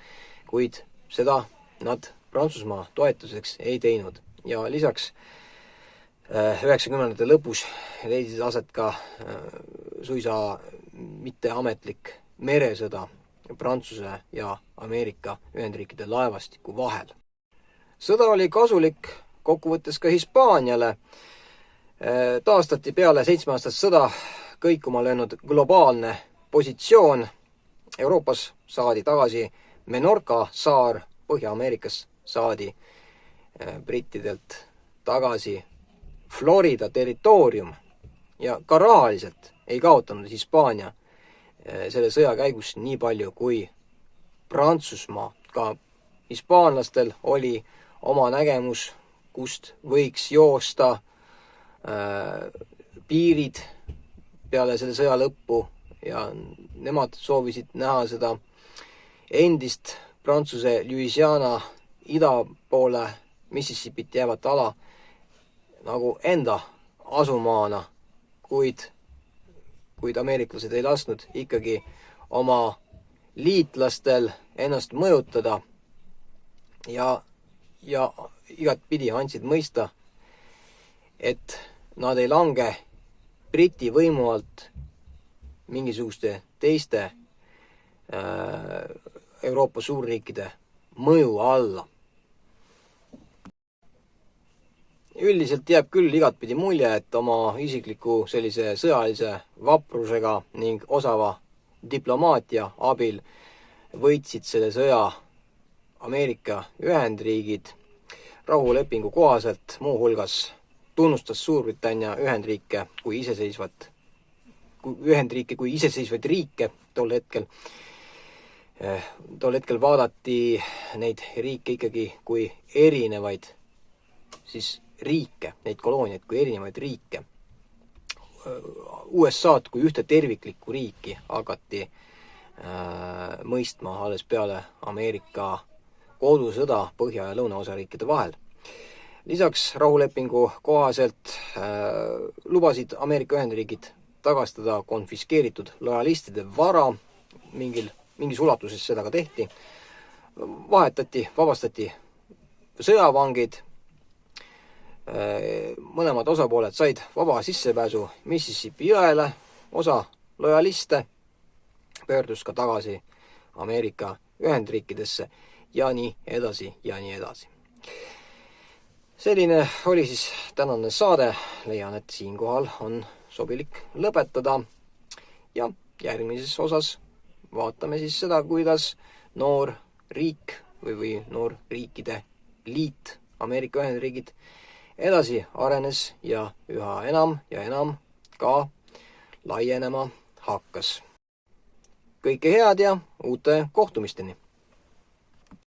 kuid seda nad Prantsusmaa toetuseks ei teinud. Ja lisaks 90. lõpus leidsid aset ka suisa mitteametlik meresõda Prantsuse ja Ameerika Ühendriikide laevastiku vahel. Sõda oli kasulik kokkuvõttes ka Hispaaniale. Taastati peale 7-aastast sõda kõikuma löönud globaalne positsioon. Euroopas saadi tagasi Menorca saar, Põhja-Ameerikas saadi brittidelt tagasi Florida territoorium ja ka rahaliselt ei kaotanud Hispaania selle sõja käigus nii palju kui Prantsusmaa. Ka hispaanlastel oli oma nägemus, kust võiks joosta piirid peale selle sõja lõppu ja nemad soovisid näha seda endist Prantsuse Louisiana ida poole Mississippit jäävat ala nagu enda asumaana, kuid ameeriklased ei lasknud ikkagi oma liitlastel ennast mõjutada ja igatpidi andsid mõista, et nad ei lange Briti võimu alt mingisuguste teiste Euroopa suurriikide mõju alla. üldiselt jääb küll igatpidi mulje, et oma isikliku sellise sõjalise vaprusega ning osava diplomaatia abil võitsid selle sõja Ameerika Ühendriigid. Rahulepingu kohaselt muuhulgas tunnustas Suurbritannia Ühendriike kui iseseisvaid riike tol hetkel. Tol hetkel vaadati neid riike ikkagi kui erinevaid riike, neid kolooniaid kui erinevaid riike. USA-d kui ühte terviklikku riiki hakati mõistma alles peale Ameerika kodusõda Põhja- ja Lõunaosariikide vahel. Lisaks rahulepingu kohaselt lubasid Ameerika Ühendriigid tagastada konfiskeeritud lojalistide vara, mingis ulatuses seda ka tehti, vabastati sõjavangid, mõlemad osapooled said vaba sissepääsu Mississippi jõele, osa lojaliste pöördus ka tagasi Ameerika Ühendriikidesse ja nii edasi ja nii edasi. Selline oli siis tänane saade, leian, et siinkohal on sobilik lõpetada ja järgmises osas vaatame siis seda, kuidas noor riik või noor riikide liit Ameerika Ühendriigid edasi arenes ja üha enam ja enam ka laienema hakkas. Kõike head ja uute kohtumisteni!